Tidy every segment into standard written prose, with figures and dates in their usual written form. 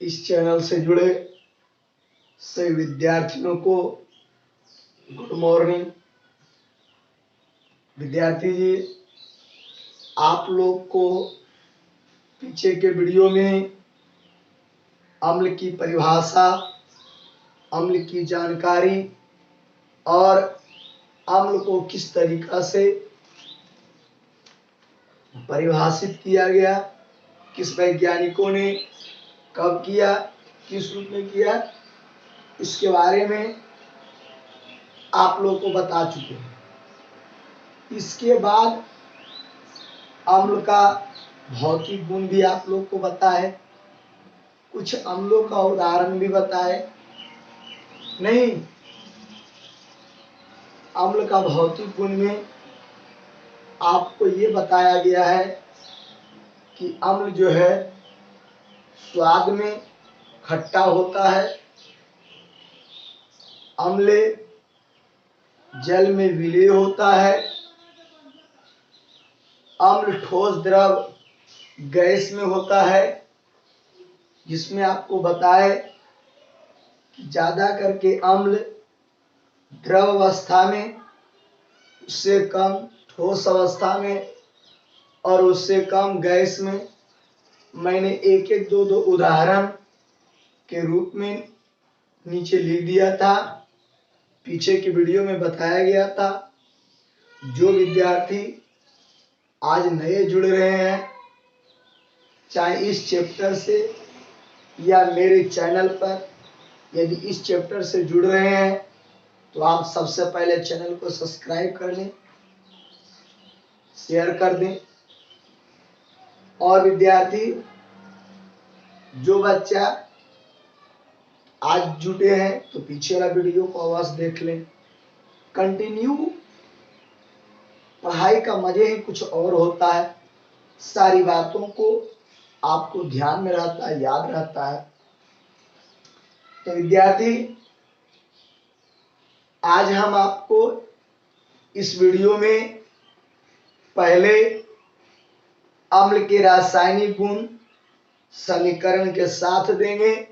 इस चैनल से जुड़े सभी विद्यार्थियों को गुड मॉर्निंग। विद्यार्थी जी, आप लोग को पीछे के वीडियो में अम्ल की परिभाषा, अम्ल की जानकारी और अम्ल को किस तरीका से परिभाषित किया गया, किस वैज्ञानिकों ने कब किया, किस रूप में किया, इसके बारे में आप लोग को बता चुके हैं। इसके बाद अम्ल का भौतिक गुण भी आप लोग को बताए, कुछ अम्लों का उदाहरण भी बताए। नहीं, अम्ल का भौतिक गुण में आपको ये बताया गया है कि अम्ल जो है स्वाद में खट्टा होता है, अम्ल जल में विलीन होता है, अम्ल ठोस द्रव गैस में होता है, जिसमें आपको बताए कि ज्यादा करके अम्ल द्रव अवस्था में, उससे कम ठोस अवस्था में और उससे कम गैस में। मैंने एक एक दो दो उदाहरण के रूप में नीचे लिख दिया था, पीछे की वीडियो में बताया गया था। जो विद्यार्थी आज नए जुड़ रहे हैं, चाहे इस चैप्टर से या मेरे चैनल पर यदि इस चैप्टर से जुड़ रहे हैं, तो आप सबसे पहले चैनल को सब्सक्राइब कर लें, शेयर कर दें। और विद्यार्थी, जो बच्चा आज जुटे हैं तो पीछे वाला वीडियो को अवश्य देख लें। कंटिन्यू पढ़ाई का मजे ही कुछ और होता है, सारी बातों को आपको ध्यान में रहता है, याद रहता है। तो विद्यार्थी, आज हम आपको इस वीडियो में पहले अम्ल के रासायनिक गुण समीकरण के साथ देंगे,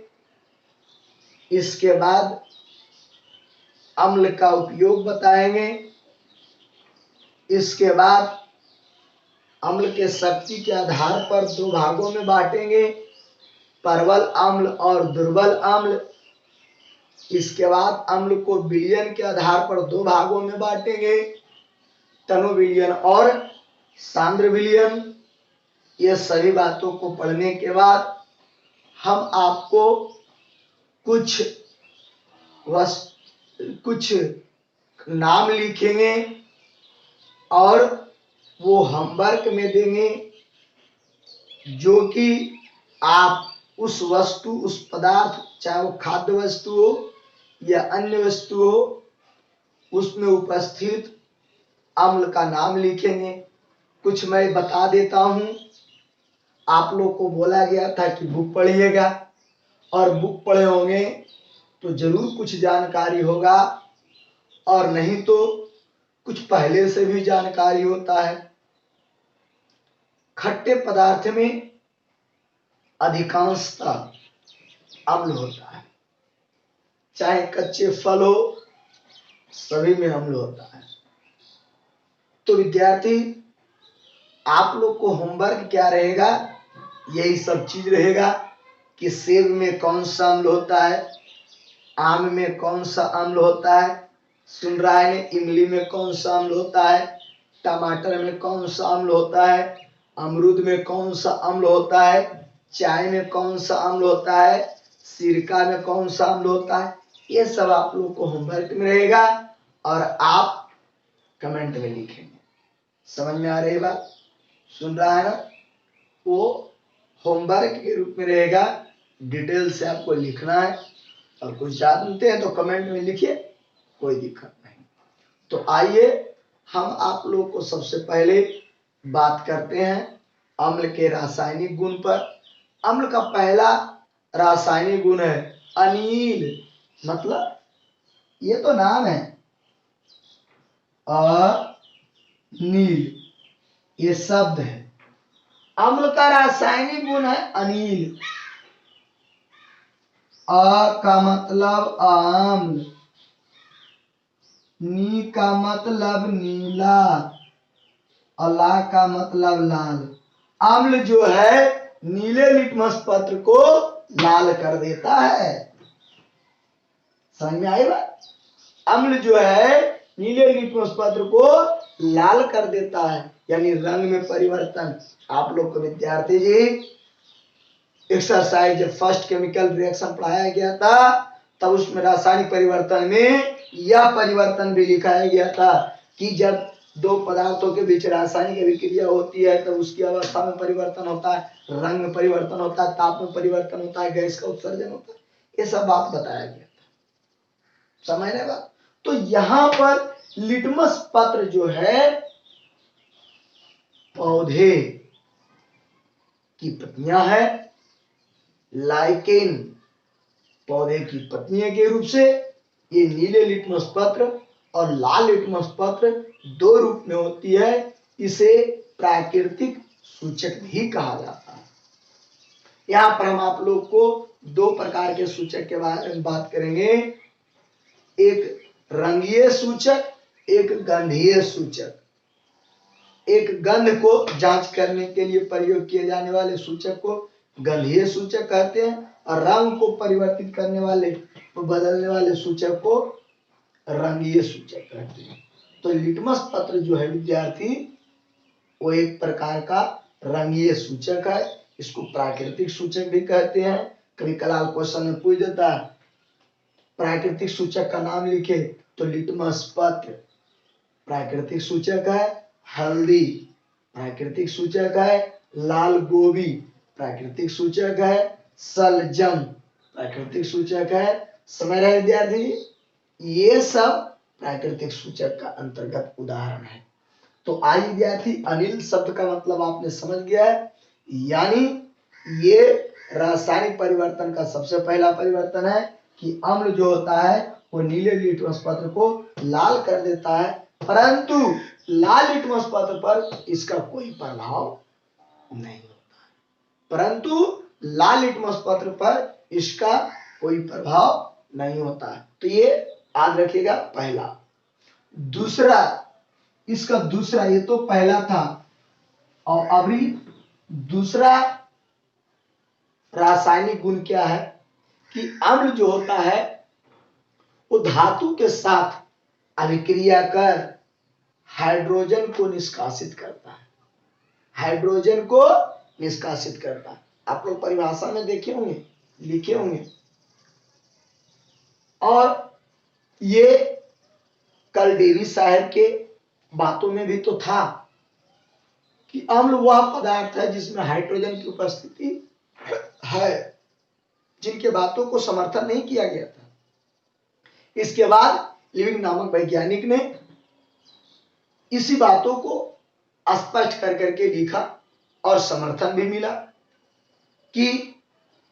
इसके बाद अम्ल का उपयोग बताएंगे, इसके बाद अम्ल के शक्ति के आधार पर दो भागों में बांटेंगे, प्रबल अम्ल और दुर्बल अम्ल। इसके बाद अम्ल को विलयन के आधार पर दो भागों में बांटेंगे, तनु विलयन और सांद्र विलयन। ये सभी बातों को पढ़ने के बाद हम आपको कुछ नाम लिखेंगे और वो होमवर्क में देंगे, जो कि आप उस वस्तु, उस पदार्थ, चाहे वो खाद्य वस्तु हो या अन्य वस्तु हो, उसमें उपस्थित अम्ल का नाम लिखेंगे। कुछ मैं बता देता हूं, आप लोग को बोला गया था कि बुक पढ़िएगा, और बुक पढ़े होंगे तो जरूर कुछ जानकारी होगा, और नहीं तो कुछ पहले से भी जानकारी होता है। खट्टे पदार्थ में अधिकांशतः अम्ल होता है, चाहे कच्चे फल हो, सभी में अम्ल होता है। तो विद्यार्थी, आप लोग को होमवर्क क्या रहेगा, यही सब चीज रहेगा कि सेब में कौन सा अम्ल होता है, आम में कौन सा अम्ल होता है, सुन रहा है ने, इमली में कौन सा अम्ल होता है, टमाटर में कौन सा अम्ल होता है, अमरूद में कौन सा अम्ल होता है, चाय में कौन सा अम्ल होता है, सिरका में कौन सा अम्ल होता है। ये सब आप लोग को होमवर्क में रहेगा और आप कमेंट में लिखेंगे। समझ में आ रही बात? सुन रहा है ना? वो होमवर्क के रूप में रहेगा, डिटेल से आपको लिखना है, और कुछ जानते हैं तो कमेंट में लिखिए, कोई दिक्कत नहीं। तो आइए हम आप लोग को सबसे पहले बात करते हैं अम्ल के रासायनिक गुण पर। अम्ल का पहला रासायनिक गुण है अनील, मतलब ये तो नाम है, अनील ये शब्द है। अम्ल का रासायनिक गुण है अनील। अ का मतलब आम्ल, नी का मतलब नीला और ला का मतलब लाल। अम्ल जो है नीले लिटमस पत्र को लाल कर देता है। समझ में आई बात? अम्ल जो है नीले लिटमस पत्र को लाल कर देता है, यानी रंग में परिवर्तन। आप लोग को विद्यार्थी जी एक्सरसाइज फर्स्ट केमिकल रिएक्शन पढ़ाया गया था, तब उसमें रासायनिक परिवर्तन में यह परिवर्तन भी लिखाया गया था कि जब दो पदार्थों के बीच रासायनिक अभिक्रिया होती है तो उसकी अवस्था में परिवर्तन होता है, रंग में परिवर्तन होता है, ताप में परिवर्तन होता है, गैस का उत्सर्जन होता है। ये सब बात बताया गया था। समझ रहे बात? तो यहां पर लिटमस पत्र जो है पौधे की पत्तियां है, लाइकेन पौधे की पत्तियों के रूप से ये नीले लिटमस पत्र और लाल लिटमस पत्र दो रूप में होती है। इसे प्राकृतिक सूचक भी कहा जाता है। यहां पर हम आप लोग को दो प्रकार के सूचक के बारे में बात करेंगे, एक रंगीय सूचक, एक गंधीय सूचक। एक गंध को जांच करने के लिए प्रयोग किए जाने वाले सूचक को गंधीय सूचक कहते हैं और रंग को परिवर्तित करने वाले बदलने वाले सूचक को रंगीय सूचक कहते हैं। तो लिटमस पत्र जो है विद्यार्थी वो एक प्रकार का रंगीय सूचक है, इसको प्राकृतिक सूचक भी कहते हैं। कभी कलाल क्वेश्चन में पूछ देता है प्राकृतिक सूचक का नाम लिखे तो लिटमस पत्र प्राकृतिक सूचक है, हल्दी प्राकृतिक सूचक है, लाल गोभी प्राकृतिक सूचक है, सलजम प्राकृतिक सूचक है। समझ रहे विद्यार्थी? ये सब प्राकृतिक सूचक का अंतर्गत उदाहरण है। तो आई विद्यार्थी अनिल शब्द का मतलब आपने समझ गया है, यानी ये रासायनिक परिवर्तन का सबसे पहला परिवर्तन है कि अम्ल जो होता है वो नीले लिटमस पत्र को लाल कर देता है, परंतु लाल लिटमस पत्र पर इसका कोई प्रभाव नहीं होता है। परंतु लाल लिटमस पत्र पर इसका कोई प्रभाव नहीं होता है। तो ये याद रखिएगा पहला। दूसरा, इसका दूसरा, ये तो पहला था और अभी दूसरा रासायनिक गुण क्या है कि अम्ल जो होता है वो धातु के साथ अभिक्रिया कर हाइड्रोजन को निष्कासित करता है, हाइड्रोजन को निष्कासित करता है। आप लोग परिभाषा में देखे होंगे, लिखे होंगे। और ये कल डेवी साहब के बातों में भी तो था कि अम्ल वह पदार्थ है जिसमें हाइड्रोजन की उपस्थिति है, जिनके बातों को समर्थन नहीं किया गया था। इसके बाद लिविंग नामक वैज्ञानिक ने इसी बातों को स्पष्ट कर करके लिखा और समर्थन भी मिला कि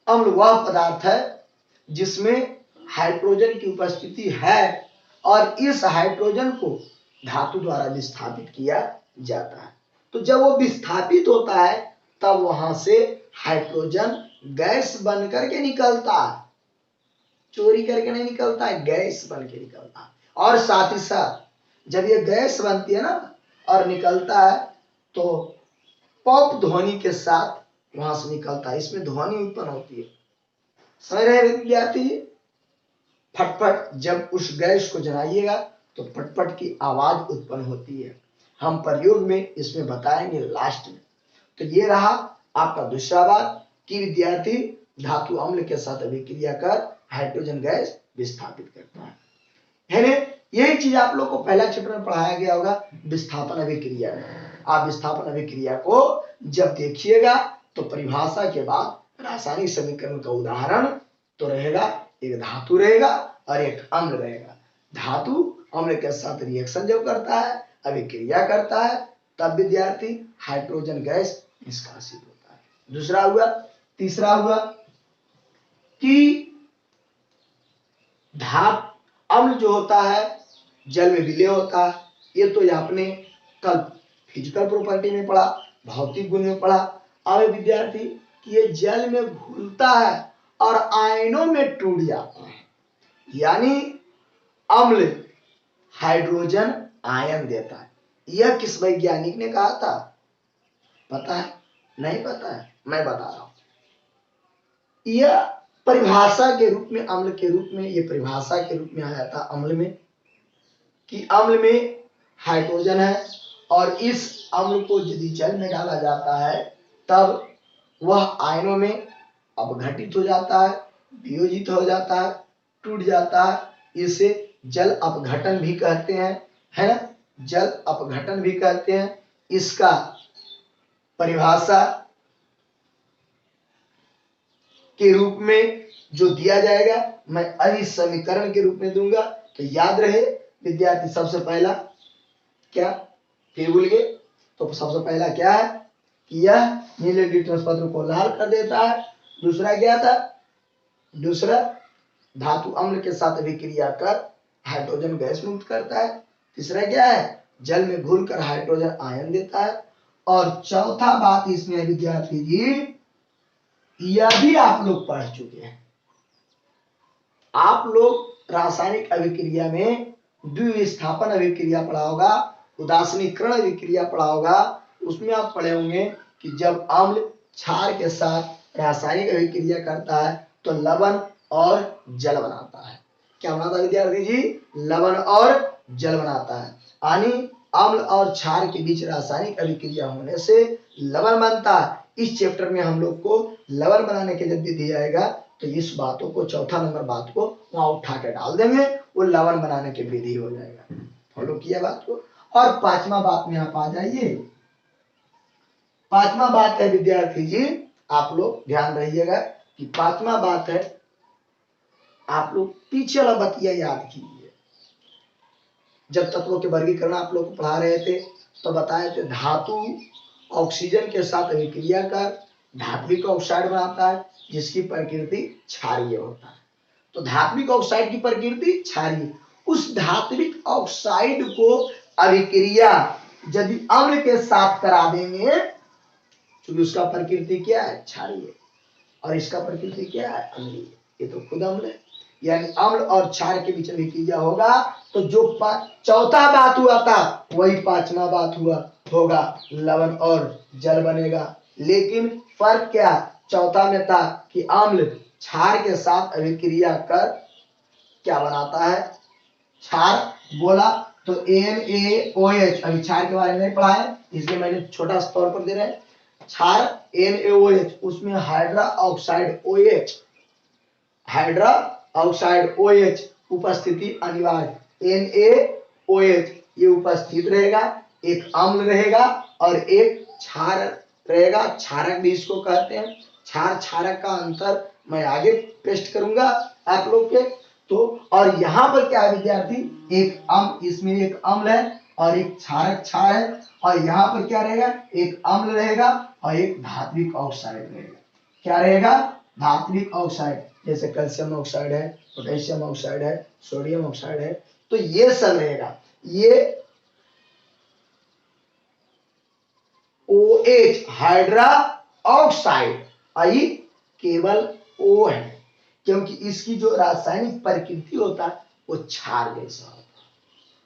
अम्ल वह पदार्थ है जिसमें हाइड्रोजन की उपस्थिति है और इस हाइड्रोजन को धातु द्वारा विस्थापित किया जाता है। तो जब वो विस्थापित होता है तब वहां से हाइड्रोजन गैस बन करके निकलता है, चोरी करके नहीं निकलता है, गैस बन के निकलता है। और साथ ही साथ जब ये गैस बनती है ना और निकलता है तो पॉप ध्वनि के साथ वहां से निकलता है, इसमें ध्वनि उत्पन्न होती है। समझ रहे विद्यार्थी? फटफट, जब उस गैस को जलाइएगा तो फटफट की आवाज उत्पन्न होती है। हम प्रयोग में इसमें बताएंगे लास्ट में। तो ये रहा आपका दूसरा बात कि विद्यार्थी धातु अम्ल के साथ अभिक्रिया कर हाइड्रोजन गैस विस्थापित करता है। यही चीज आप लोग को पहला चैप्टर में पढ़ाया गया होगा विस्थापन अभिक्रिया में। आप विस्थापन अभिक्रिया को जब देखिएगा तो परिभाषा के बाद रासायनिक समीकरण का उदाहरण तो रहेगा, एक धातु रहेगा और एक अम्ल रहेगा। धातु अम्ल के साथ रिएक्शन जब करता है, अभिक्रिया करता है, तब विद्यार्थी हाइड्रोजन गैस निष्कासित होता है। दूसरा हुआ। तीसरा हुआ कि अम्ल जो होता है जल में विलय होता है। ये तो आपने कल फिजिकल प्रॉपर्टी में पढ़ा, भौतिक गुण में पढ़ा। अब विद्यार्थी ये जल में घुलता है और आयनों में टूट जाता है। यानी अम्ल हाइड्रोजन आयन देता है। यह किस वैज्ञानिक ने कहा था? पता है? नहीं पता है? मैं बता रहा हूं। यह परिभाषा के रूप में, अम्ल के रूप में, यह परिभाषा के रूप में आया था अम्ल में, कि अम्ल में हाइड्रोजन है और इस अम्ल को यदि जल में डाला जाता है तब वह आयनों में अपघटित हो जाता है, वियोजित हो जाता है, टूट जाता है। इसे जल अपघटन भी कहते हैं, है ना? जल अपघटन भी कहते हैं। इसका परिभाषा के रूप में जो दिया जाएगा मैं अभी समीकरण के रूप में दूंगा, तो याद रहे विद्यार्थी। सबसे पहला क्या, फिर भूल गए? तो सबसे पहला क्या है कि यह नीले लिटमस पत्र को लाल कर देता है। दूसरा क्या था? दूसरा, धातु अम्ल के साथ अभिक्रिया कर हाइड्रोजन गैस मुक्त करता है। तीसरा क्या है? जल में घुलकर हाइड्रोजन आयन देता है। और चौथा बात इसमें है विद्यार्थी जी, यह भी आप लोग पढ़ चुके हैं। आप लोग रासायनिक अभिक्रिया में द्विविस्थापन अभिक्रिया पढ़ा होगा, उदासीनीकरण अभिक्रिया पढ़ा होगा। उसमें आप पढ़े होंगे कि जब अम्ल क्षार के साथ रासायनिक अभिक्रिया करता है तो लवण और जल बनाता है। क्या बनाता है विद्यार्थी जी? लवण और जल बनाता है। यानी अम्ल और क्षार के बीच रासायनिक अभिक्रिया होने से लवण बनता है। इस चैप्टर में हम लोग को लवण बनाने के जब विधि आएगा तो इस बातों को, चौथा नंबर बात को वहां उठा के डाल देंगे, वो लवण बनाने की विधि हो जाएगा। फॉलो किया बात को। और पांचवा बात में आप आ जाइए। पांचवा बात है विद्यार्थी जी, आप लोग ध्यान रहिएगा कि पांचवा बात है, आप लोग पीछे वाला बतिया याद कीजिए। जब तत्वों के वर्गीकरण आप लोग को पढ़ा रहे थे तो बताए थे धातु ऑक्सीजन के साथ अभिक्रिया कर धात्विक ऑक्साइड बनाता है, जिसकी प्रकृति क्षारीय होता है। तो धात्विक ऑक्साइड की प्रकृति क्षारीय। उस धात्विक ऑक्साइड को अभिक्रिया यदि अम्ल के साथ करा देंगे, क्योंकि उसका प्रकृति क्या है? क्षारीय, और इसका प्रकृति क्या है? अम्लीय। ये तो खुद अम्ल है। यानी अम्ल और क्षार के बीच अभिक्रिया होगा तो जो चौथा बात हुआ था वही पांचवा बात हुआ होगा, लवण और जल बनेगा। लेकिन फर्क क्या चौथा में था कि अम्ल क्षार के साथ अभिक्रिया कर क्या बनाता है? क्षार बोला तो NaOH, अभी क्षार के बारे में नहीं पढ़ा है इसलिए मैंने छोटा तौर पर दे रहे हैं। क्षार NaOH, उसमें hydra oxide OH, hydra oxide OH उपस्थिति अनिवार्य। NaOH ये उपस्थित रहेगा, एक अम्ल रहेगा और एक क्षार रहेगा। क्षारक भी इसको कहते हैं। क्षार क्षारक का अंतर मैं आगे पेस्ट करूंगा आप लोग के। तो और यहाँ पर क्या है विद्यार्थी, एक अम्ल, इसमें एक अम्ल है और एक क्षारक क्षार है, और यहाँ पर क्या रहेगा? एक अम्ल रहेगा और एक धात्विक ऑक्साइड रहेगा। क्या रहेगा? धात्विक ऑक्साइड, जैसे कैल्शियम ऑक्साइड है, पोटेशियम ऑक्साइड है, सोडियम ऑक्साइड है, तो ये सब रहेगा। ये OH हाइड्रा ऑक्साइड, आई केवल O है, क्योंकि इसकी जो रासायनिक प्रकृति होता है वो क्षार जैसा होता है,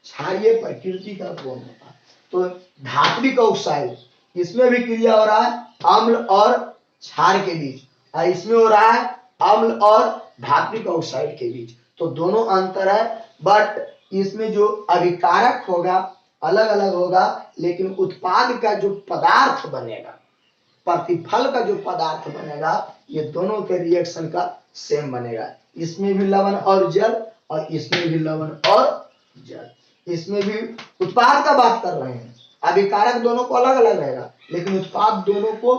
क्षारीय प्रकृति का गुण होता है। तो धात्विक ऑक्साइड, इसमें भी क्रिया हो रहा है अम्ल और क्षार के बीच, और इसमें हो रहा है अम्ल और धात्विक ऑक्साइड के बीच। तो दोनों अंतर है, बट इसमें जो अभिकारक होगा अलग अलग होगा, लेकिन उत्पाद का जो पदार्थ बनेगा, प्रतिफल का जो पदार्थ बनेगा, ये दोनों के रिएक्शन का सेम बनेगा। इसमें भी लवण और जल और इसमें भी लवण और जल, इसमें भी उत्पाद का बात कर रहे हैं। अभिकारक दोनों को अलग अलग रहेगा, लेकिन उत्पाद दोनों को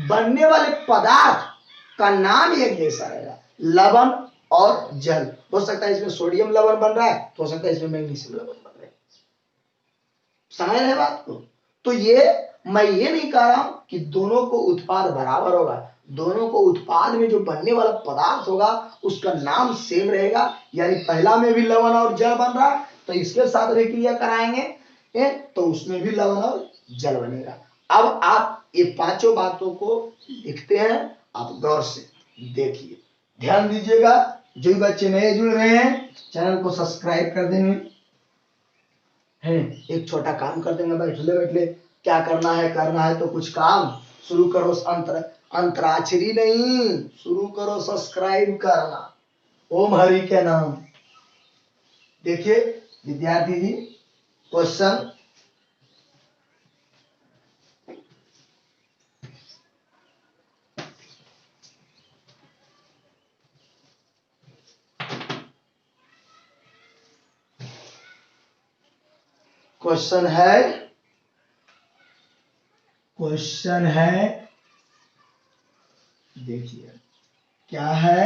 बनने वाले पदार्थ का नाम एक जैसा रहेगा, लवण और जल। हो सकता है इसमें सोडियम लवण बन रहा है, तो हो सकता है इसमें मैग्नीशियम लवण बन रहा है। समझ रहे बात को? तो ये मैं ये नहीं कह रहा हूं कि दोनों को उत्पाद बराबर होगा, दोनों को उत्पाद में जो बनने वाला पदार्थ होगा उसका नाम सेम रहेगा। यानी पहला में भी लवण और जल बन रहा है तो इसके साथ अभिक्रिया कराएंगे तो उसमें भी लवण और जल बनेगा। अब आप ये पांचों बातों को लिखते हैं, आप गौर से देखिए। ध्यान दीजिएगा, जो भी बच्चे नए जुड़ रहे हैं चैनल को सब्सक्राइब कर देंगे, है एक छोटा काम कर देंगे, बैठले बैठले क्या करना है तो कुछ काम शुरू करो, अंतराक्षरी नहीं, शुरू करो सब्सक्राइब करना। ओम हरि के नाम। देखिए विद्यार्थी जी, क्वेश्चन क्वेश्चन है, देखिए क्या है,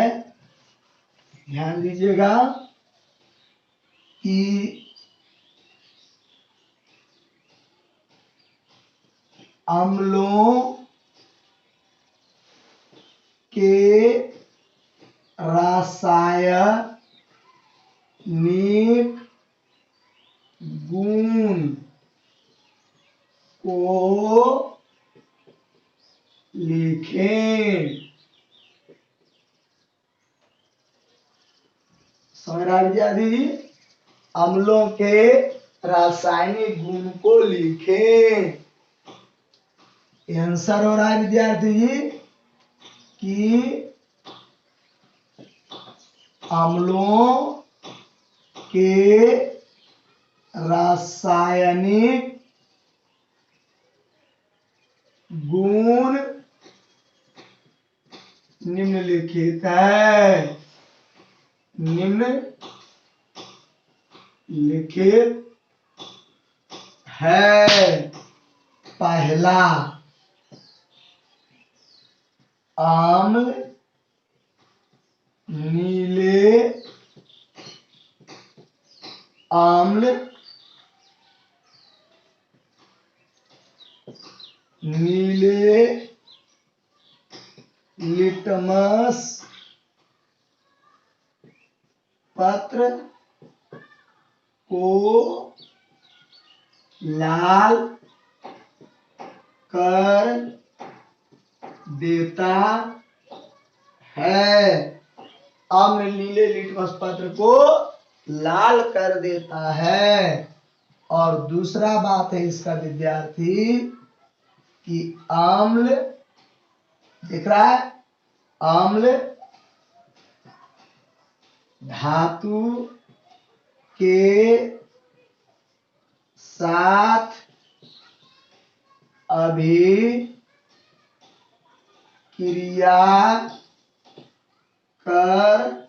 ध्यान दीजिएगा कि अम्लों के रासायनिक गुण को लिखें। समझ रहा विद्यार्थी जी? अम्लों के रासायनिक गुण को लिखें। आंसर हो रहा है विद्यार्थी जी कि अम्लों के रासायनिक गुण निम्नलिखित है, निम्नलिखित है। पहला, आम्ल नीले आम्ल नीले लिटमस पत्र को लाल कर देता है। आम्ल नीले लिटमस पत्र को लाल कर देता है। और दूसरा बात है इसका विद्यार्थी कि आम्ल, दिख रहा है, आम्ल धातु के साथ अभिक्रिया कर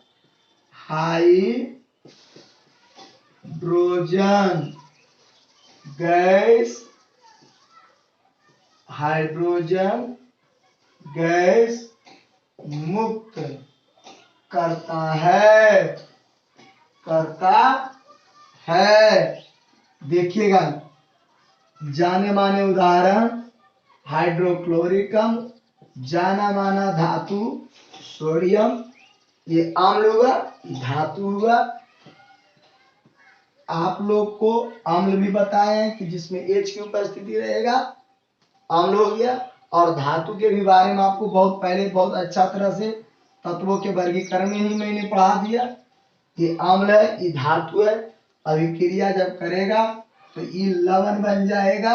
हाइड्रोजन गैस मुक्त करता है। देखिएगा, जाने माने उदाहरण हाइड्रोक्लोरिकम, जाना माना धातु सोडियम, ये आम्ल हुआ, धातु हुआ। आप लोग को अम्ल भी बताए हैं कि जिसमें H की उपस्थिति रहेगा, अम्ल हो गया। और धातु के भी बारे में आपको बहुत पहले बहुत अच्छा तरह से तत्वों के वर्गीकरण में ही मैंने पढ़ा दिया। ये अम्ल है, ये धातु है, अभिक्रिया जब करेगा तो ये लवण बन जाएगा।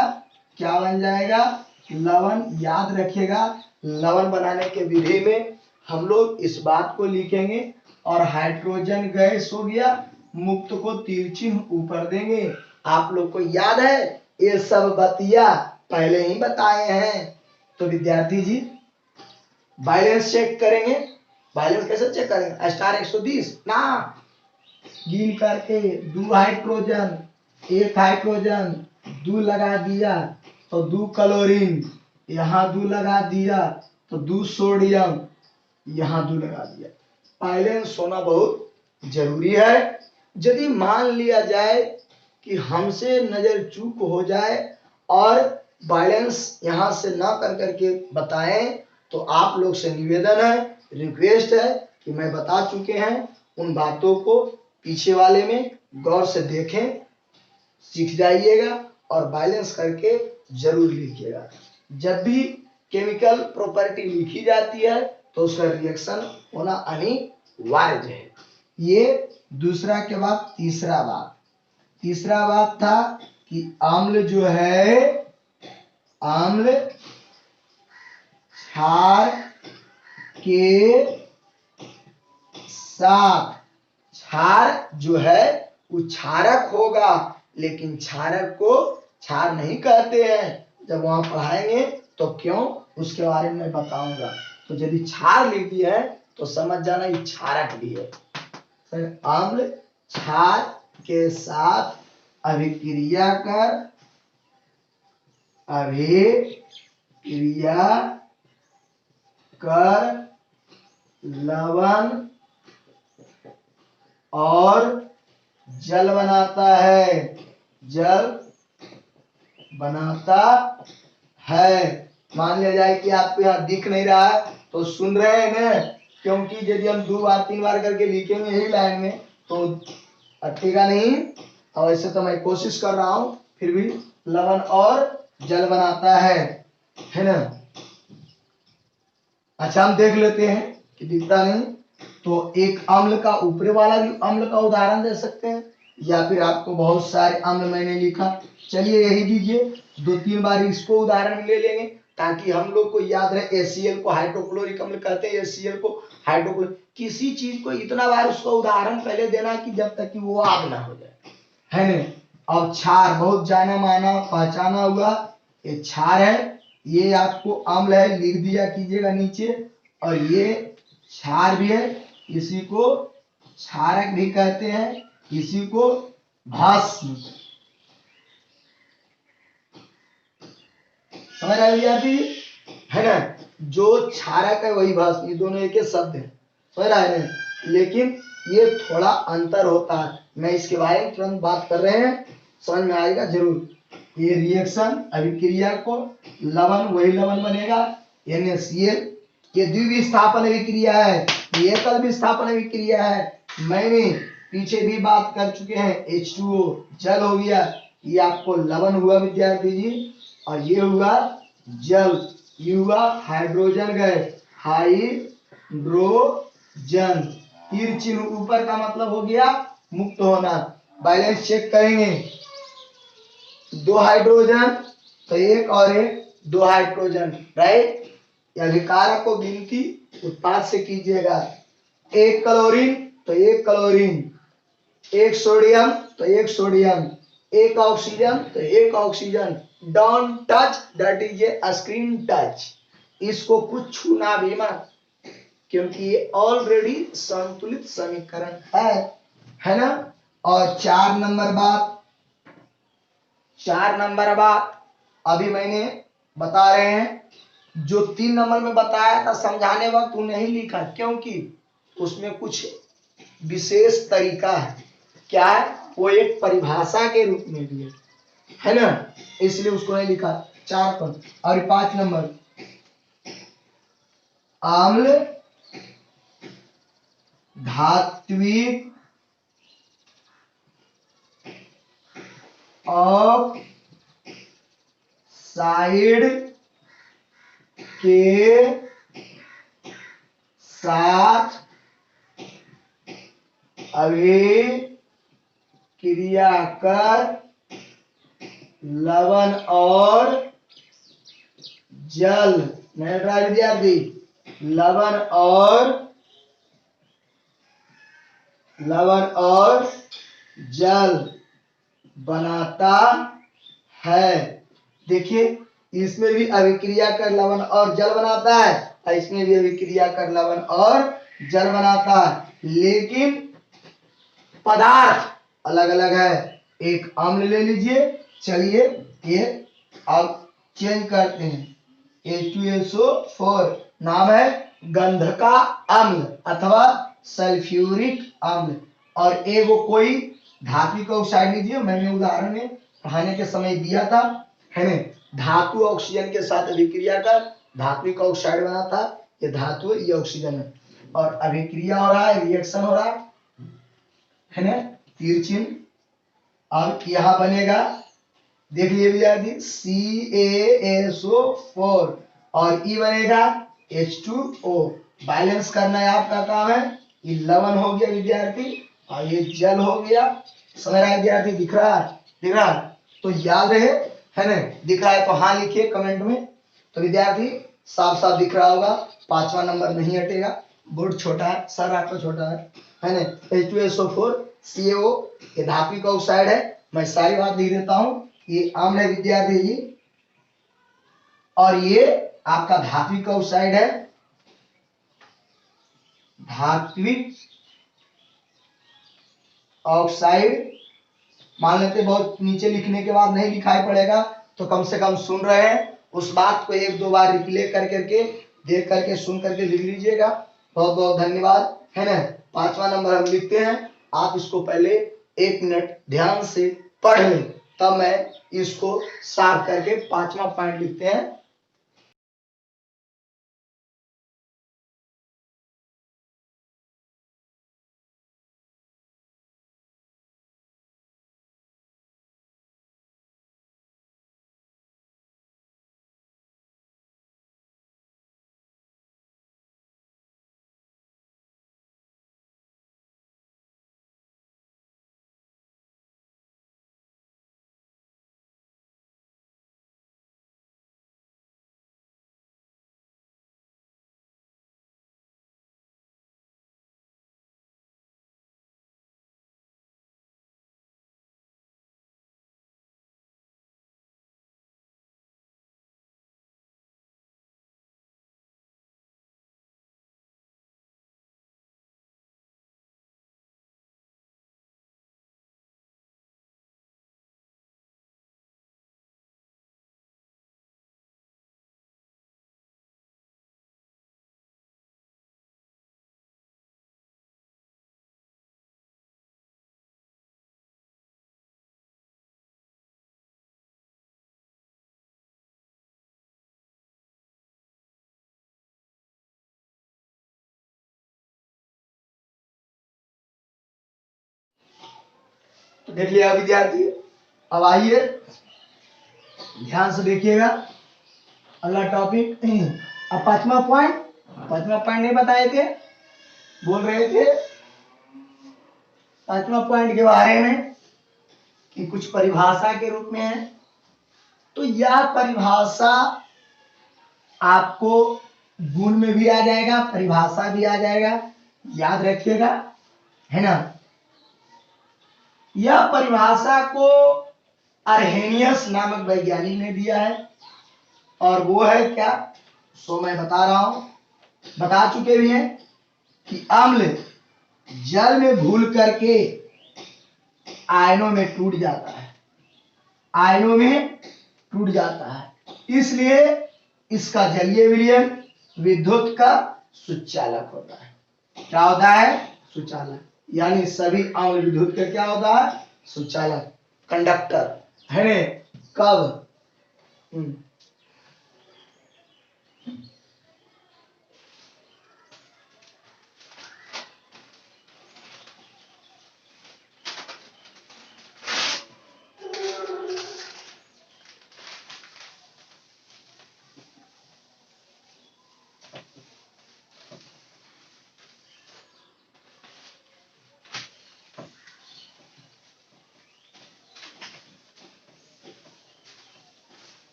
क्या बन जाएगा? लवण। याद रखिएगा, लवण बनाने के विधि में हम लोग इस बात को लिखेंगे। और हाइड्रोजन गैस हो गया, मुक्त को तीर चिन्ह ऊपर देंगे। आप लोग को याद है, ये सब बतिया पहले ही बताए हैं। तो विद्यार्थी जी, बैलेंस चेक करेंगे। बैलेंस कैसे चेक करेंगे? स्टार 120 ना, गिन करके 2 हाइड्रोजन 1 हाइड्रोजन 2 लगा दिया तो 2 क्लोरीन, यहाँ 2 लगा दिया तो 2 सोडियम, यहाँ 2 लगा दिया। बैलेंस होना बहुत जरूरी है। यदि मान लिया जाए कि हमसे नजर चूक हो जाए और बैलेंस यहाँ से ना कर करके बताएं, तो आप लोग से निवेदन है, रिक्वेस्ट है कि मैं बता चुके हैं, उन बातों को पीछे वाले में गौर से देखें, सीख जाइएगा और बैलेंस करके जरूर लिखिएगा। जब भी केमिकल प्रॉपर्टी लिखी जाती है तो उसका रिएक्शन होना अनिवार्य है। ये दूसरा के बाद तीसरा बात था कि अम्ल जो है, अम्ल क्षार के साथ, क्षार जो है वो क्षारक होगा, लेकिन क्षारक को क्षार नहीं कहते हैं। जब वहां पढ़ाएंगे तो क्यों, उसके बारे में बताऊंगा। तो यदि क्षार लिख दिया है तो समझ जाना ये क्षारक भी है। अम्ल क्षार के साथ अभिक्रिया कर लवण और जल बनाता है। मान लिया जाए कि आपको यहाँ दिख नहीं रहा है तो सुन रहे हैं ना, क्योंकि यदि हम 2 बार 3 बार करके लिखेंगे यही लाइन में तो अटकेगा नहीं। और ऐसे तो मैं कोशिश कर रहा हूं, फिर भी लवण और जल बनाता है ना। अच्छा, हम देख लेते हैं कि दिखता नहीं तो एक अम्ल का ऊपरी वाला भी अम्ल का उदाहरण दे सकते हैं, या फिर आपको बहुत सारे अम्ल मैंने लिखा, चलिए यही दीजिए, 2-3 बार इसको उदाहरण ले लेंगे ताकि हम लोग को याद रहे। HCl को हाइड्रोक्लोरिक अम्ल कहते हैं, HCl को हाइड्रोक्लोरिक। किसी चीज को इतना बार उसका उदाहरण पहले देना कि जब तक कि वो आग ना हो जाए, है ना। अब क्षार बहुत जाना माना पहचाना हुआ, ये क्षार है, ये आपको अम्ल है लिख दिया कीजिएगा नीचे, और ये क्षार भी है, इसी को क्षारक भी कहते हैं, इसी को भस्म। समझ रहे विद्यार्थी, है ना। जो क्षारक है वही भस्म, ये दोनों एक ही शब्द है, समझ रहा है ना। लेकिन ये थोड़ा अंतर होता है, मैं इसके बारे में तुरंत बात कर रहे हैं, समझ में आएगा जरूर। ये रिएक्शन अभिक्रिया को लवण, वही लवण बनेगा NaCl। ये द्विविस्थापन अभिक्रिया है, ये एकल विस्थापन अभिक्रिया है। मैंने पीछे भी बात कर चुके हैं, H2O जल हो गया, ये आपको लवण हुआ विद्यार्थी जी, और ये हुआ जल, ये हुआ हाइड्रोजन गैस, हाइड्रोजन। तीर चिन्ह ऊपर का मतलब हो गया मुक्त होना। बैलेंस चेक करेंगे, 2 हाइड्रोजन तो एक और एक, 2 हाइड्रोजन, राइट। अभिकारक को गिनती उत्पाद से कीजिएगा, 1 क्लोरीन तो 1 क्लोरीन, 1 सोडियम तो 1 सोडियम, 1 ऑक्सीजन तो 1 oxygen. Don't touch, that is a screen touch. इसको कुछ छूना भी मत, क्योंकि ये ऑलरेडी संतुलित समीकरण है ना। और 4 नंबर बात अभी मैंने बता रहे हैं, जो 3 नंबर में बताया था समझाने वक्त वो नहीं लिखा, क्योंकि उसमें कुछ विशेष तरीका है। क्या है वो, एक परिभाषा के रूप में भी है ना, इसलिए उसको नहीं लिखा। 4 पर। और 5 नंबर, अम्ल धात्विक ऑक्साइड के साथ अभिक्रिया कर लवण और जल, विद्यार्थी, लवण और जल बनाता है। देखिए, इसमें भी अभिक्रिया कर लवण और जल बनाता है, और इसमें भी अभिक्रिया कर लवण और जल बनाता है, लेकिन पदार्थ अलग अलग है। एक अम्ल ले लीजिए, चलिए ये अब चेंज करते हैं, H2SO4 नाम है गंधका अम्ल अथवा सल्फ्यूरिक अम्ल। और एक वो कोई धात्विक ऑक्साइड लीजिए, मैंने उदाहरण में पढ़ाने के समय दिया था, है ना। धातु ऑक्सीजन के साथ अभिक्रिया कर धात्विक ऑक्साइड बना था, ये धातु ये ऑक्सीजन है, और अभिक्रिया हो रहा है, रिएक्शन हो रहा है ना, तीर चिन्ह। अब यहां बनेगा, देख लीजिए विद्यार्थी, CaSO4 और E बनेगा H2O। बैलेंस करना है आपका काम है। ये लवण हो गया विद्यार्थी और ये जल हो गया। समझ रहा है विद्यार्थी? दिख रहा है? दिख रहा है? तो याद रहे, है ना? दिख रहा है तो हाँ लिखिए कमेंट में। तो विद्यार्थी साफ साफ दिख रहा होगा, 5वां नंबर नहीं हटेगा। बोर्ड छोटा है, सर आपका छोटा है ना? H2SO4 CaO ये धात्विक ऑक्साइड है। मैं सारी बात लिख देता हूं। ये अम्ल है विद्यार्थी जी, और ये आपका धात्विक ऑक्साइड है। धात्विक ऑक्साइड मान लेते, बहुत नीचे लिखने के बाद नहीं दिखाई पड़ेगा तो कम से कम सुन रहे हैं उस बात को एक दो बार रिप्ले कर करके देख करके सुन करके लिख लीजिएगा। बहुत बहुत धन्यवाद, है ना? 5वां नंबर हम लिखते हैं। आप इसको पहले 1 मिनट ध्यान से पढ़ लें, तब मैं इसको साफ करके 5वां पॉइंट लिखते हैं। तो देख लिया विद्यार्थी। अब आइए ध्यान से देखिएगा अगला टॉपिक। अब 5वां पॉइंट नहीं बताए थे, बोल रहे थे 5वां पॉइंट के बारे में कि कुछ परिभाषा के रूप में है। तो यह परिभाषा आपको गुण में भी आ जाएगा, परिभाषा भी आ जाएगा, याद रखिएगा, है ना? यह परिभाषा को अर्हेनियस नामक वैज्ञानिक ने दिया है, और वो है क्या, सो मैं बता रहा हूं, बता चुके भी हैं कि अम्ल जल में घुल करके आयनों में टूट जाता है, आयनों में टूट जाता है। इसलिए इसका जलीय विलयन विद्युत का सुचालक होता है। क्या होता है? सुचालक। यानी सभी अम्ल विद्युत का क्या होता है? सुचालक, कंडक्टर, है ने? कब?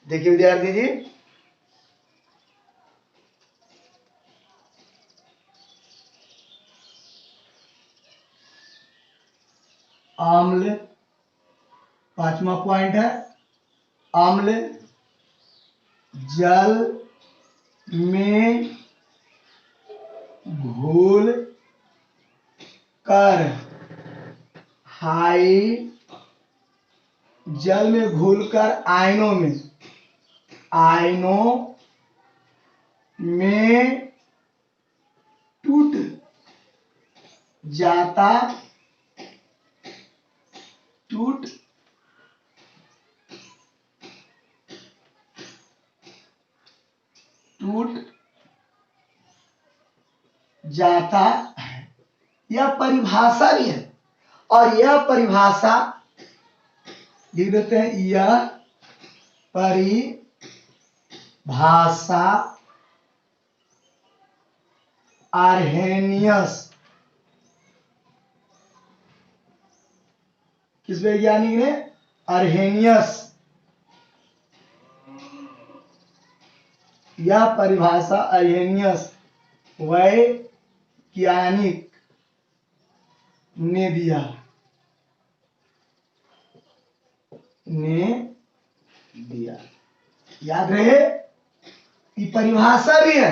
देखिए विद्यार्थी जी, अम्ल 5वां पॉइंट है। अम्ल जल में घुल कर जल में घुलकर आयनों में टूट जाता टूट जाता है। यह परिभाषा भी है, और यह परिभाषा लिख देते हैं, यह परिभाषा आर्हेनियस किस वैज्ञानिक ने? आर्हेनियस। यह परिभाषा आर्हेनियस वैज्ञानिक ने दिया याद रहे, ये परिभाषा भी है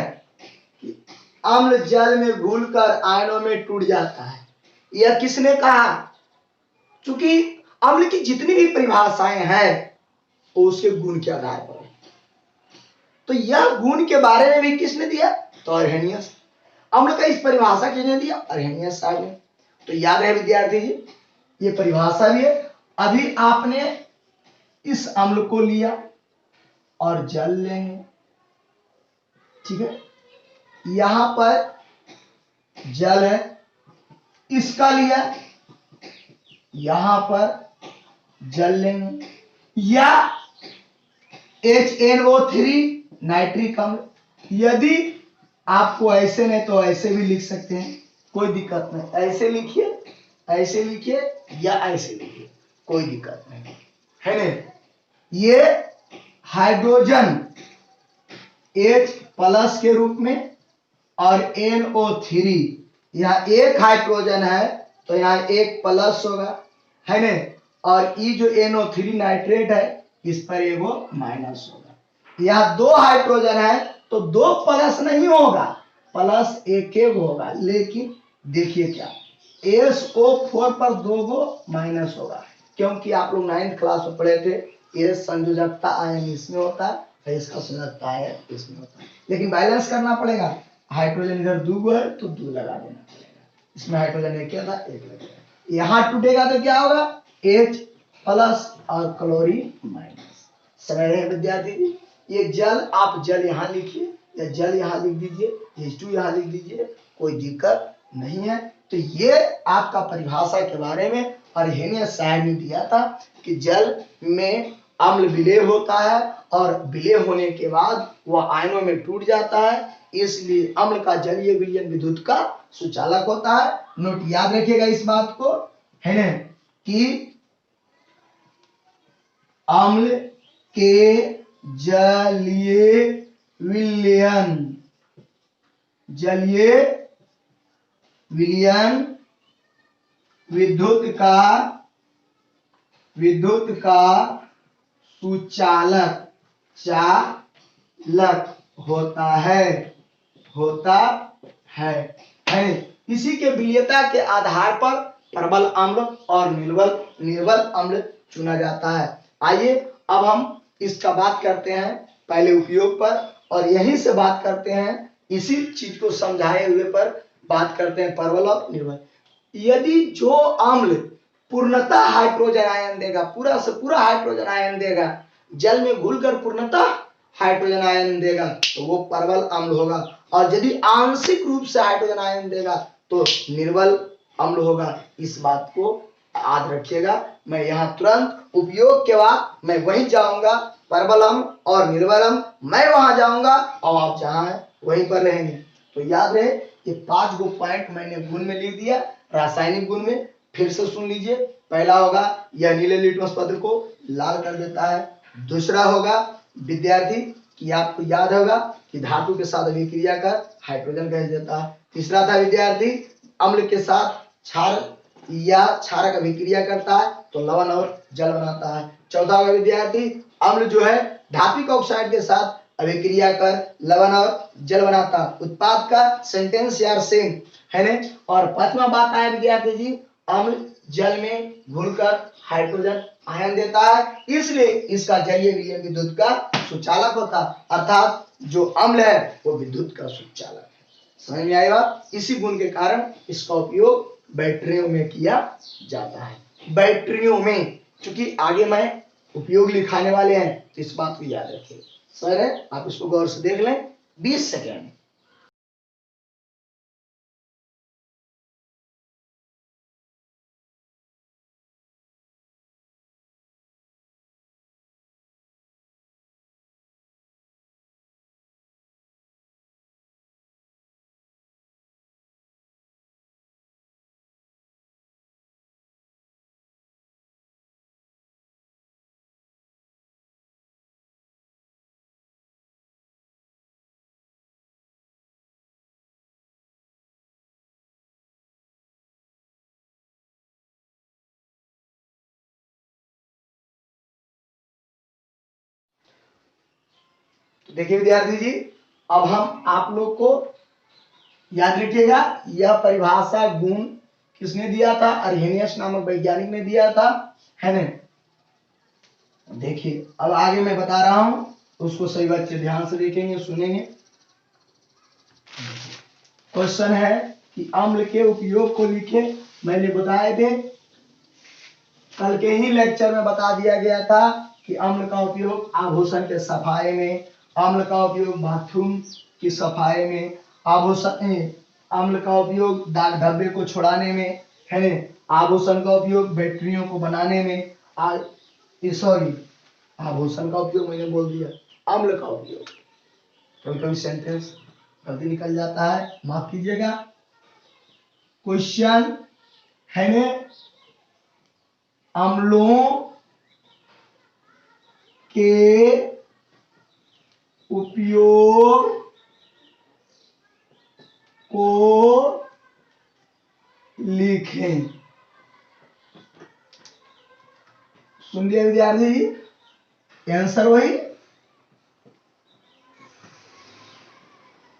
कि अम्ल जल में घुलकर आयनों में टूट जाता है। यह किसने कहा? चूंकि अम्ल की जितनी भी परिभाषाएं हैं वो उसके गुण के आधार पर है, तो यह गुण के बारे में भी किसने दिया? तो आर्हेनियस। अम्ल का इस परिभाषा किसने दिया? आर्हेनियस साहब ने। तो याद रहे विद्यार्थी जी, ये परिभाषा भी है। अभी आपने इस अम्ल को लिया और जल लेंगे, ठीक है, यहां पर जल है, इसका लिया, यहां पर जल लेंगे, या HNO3 नाइट्रिक अम्ल। यदि आपको ऐसे नहीं तो ऐसे भी लिख सकते हैं, कोई दिक्कत नहीं। ऐसे लिखिए, ऐसे लिखिए या ऐसे लिखिए, कोई दिक्कत नहीं है ना। ये हाइड्रोजन H+ के रूप में और NO3, यहाँ एक हाइड्रोजन है तो यहाँ एक प्लस होगा, है ना, और ये जो NO3 नाइट्रेट है इस पर एगो माइनस होगा। यहाँ दो हाइड्रोजन है तो दो प्लस नहीं होगा, प्लस एक होगा, लेकिन देखिए क्या, SO4 पर दो गो माइनस होगा, क्योंकि आप लोग 9th क्लास में पढ़े थे, ये संयोजकता आयन इसमें होता है, इसका संयोजकता आयन इसमें होता है, लेकिन बैलेंस करना पड़ेगा। हाइड्रोजन इधर दो गो है तो दो लगा देना पड़ेगा, इसमें हाइड्रोजन एक था, एक लगेगा, यहाँ टूटेगा तो क्या होगा? H+ और क्लोरीन माइनस। समझ रहे हैं विद्यार्थी जी? ये जल, आप जल यहाँ लिखिए या जल यहाँ लिख दीजिए, H2 यहाँ लिख दीजिए, कोई दिक्कत नहीं है। तो ये आपका परिभाषा के बारे में आर्हेनियस साहब ने दिया था कि जल में अम्ल विलय होता है और विलय होने के बाद वह आयनों में टूट जाता है, इसलिए अम्ल का जलीय विलयन विद्युत का सुचालक होता है। नोट याद रखिएगा इस बात को, है ना, कि अम्ल के जलीय विलयन विद्युत का सुचालक होता है। इसी के विलयता के आधार पर प्रबल अम्ल और निर्बल अम्ल चुना जाता है। आइए अब हम इसका बात करते हैं पहले उपयोग पर, और यहीं से बात करते हैं, इसी चीज को समझाए हुए पर बात करते हैं प्रबल और निर्बल। यदि जो अम्ल पूर्णतः हाइड्रोजन आयन देगा, पूरा से पूरा हाइड्रोजन आयन देगा, जल में घुलकर पूर्णतः हाइड्रोजन आयन देगा तो वो प्रबल अम्ल होगा, और यदि आंशिक रूप से हाइड्रोजन आयन देगा तो निर्बल अम्ल होगा। इस बात को याद रखिएगा। मैं यहाँ तुरंत उपयोग के बाद मैं वहीं जाऊंगा, प्रबल अम्ल और निर्बल अम्ल, मैं वहां जाऊंगा और आप जहां है वहीं पर रहेंगे। तो याद रहे, ये 5 गो पॉइंट मैंने गुण में लिख दिया, रासायनिक गुण में। फिर से सुन लीजिए, पहला होगा यह नीले लिटमस पत्र को लाल कर देता है। दूसरा होगा विद्यार्थी कि आपको याद होगा कि धातु के साथ अभिक्रिया कर हाइड्रोजन कह देता है। तीसरा था विद्यार्थी, अम्ल के साथ क्षार या क्षारक अभिक्रिया करता है तो लवण और जल बनाता है। चौथा होगा विद्यार्थी, अम्ल जो है धात्विक ऑक्साइड के साथ अभिक्रिया कर लवण और जल बनाता है। उत्पाद का सेंटेंस यार सेम है ना। और पांचवा बात आया विद्यार्थी जी, अम्ल जल में घुलकर हाइड्रोजन आयन देता है, इसलिए इसका जलीय विलयन विद्युत का सुचालक होता है, अर्थात जो अम्ल है वो विद्युत का सुचालक है। समझ में आएगा? इसी गुण के कारण इसका उपयोग बैटरियों में किया जाता है। बैटरियों में, क्योंकि आगे मैं उपयोग लिखाने वाले हैं तो इस बात को याद रखिए। सर है, आप इसको गौर से देख लें 20 सेकेंड। देखिए विद्यार्थी जी, अब हम आप लोग को याद रखिएगा, यह परिभाषा गुण किसने दिया था? अर्हेनियस नामक वैज्ञानिक ने दिया था, है ना। देखिए अब आगे मैं बता रहा हूं, उसको सही बच्चे ध्यान से देखेंगे, सुनेंगे। क्वेश्चन है कि अम्ल के उपयोग को लिखे। मैंने बताए थे, कल के ही लेक्चर में बता दिया गया था कि अम्ल का उपयोग आभूषण के सफाई में, अम्ल का उपयोग बाथरूम की सफाई में, आभूषण अम्ल का उपयोग दाग धब्बे को छुड़ाने में, है आभूषण का उपयोग बैटरियों को बनाने में, सॉरी आभूषण का उपयोग मैंने बोल दिया, अम्ल का उपयोग। कभी कभी सेंटेंस गलती निकल जाता है, माफ कीजिएगा। क्वेश्चन है ने अम्लों के उपयोग को लिखें। सुन लिया विद्यार्थी जी, आंसर वही,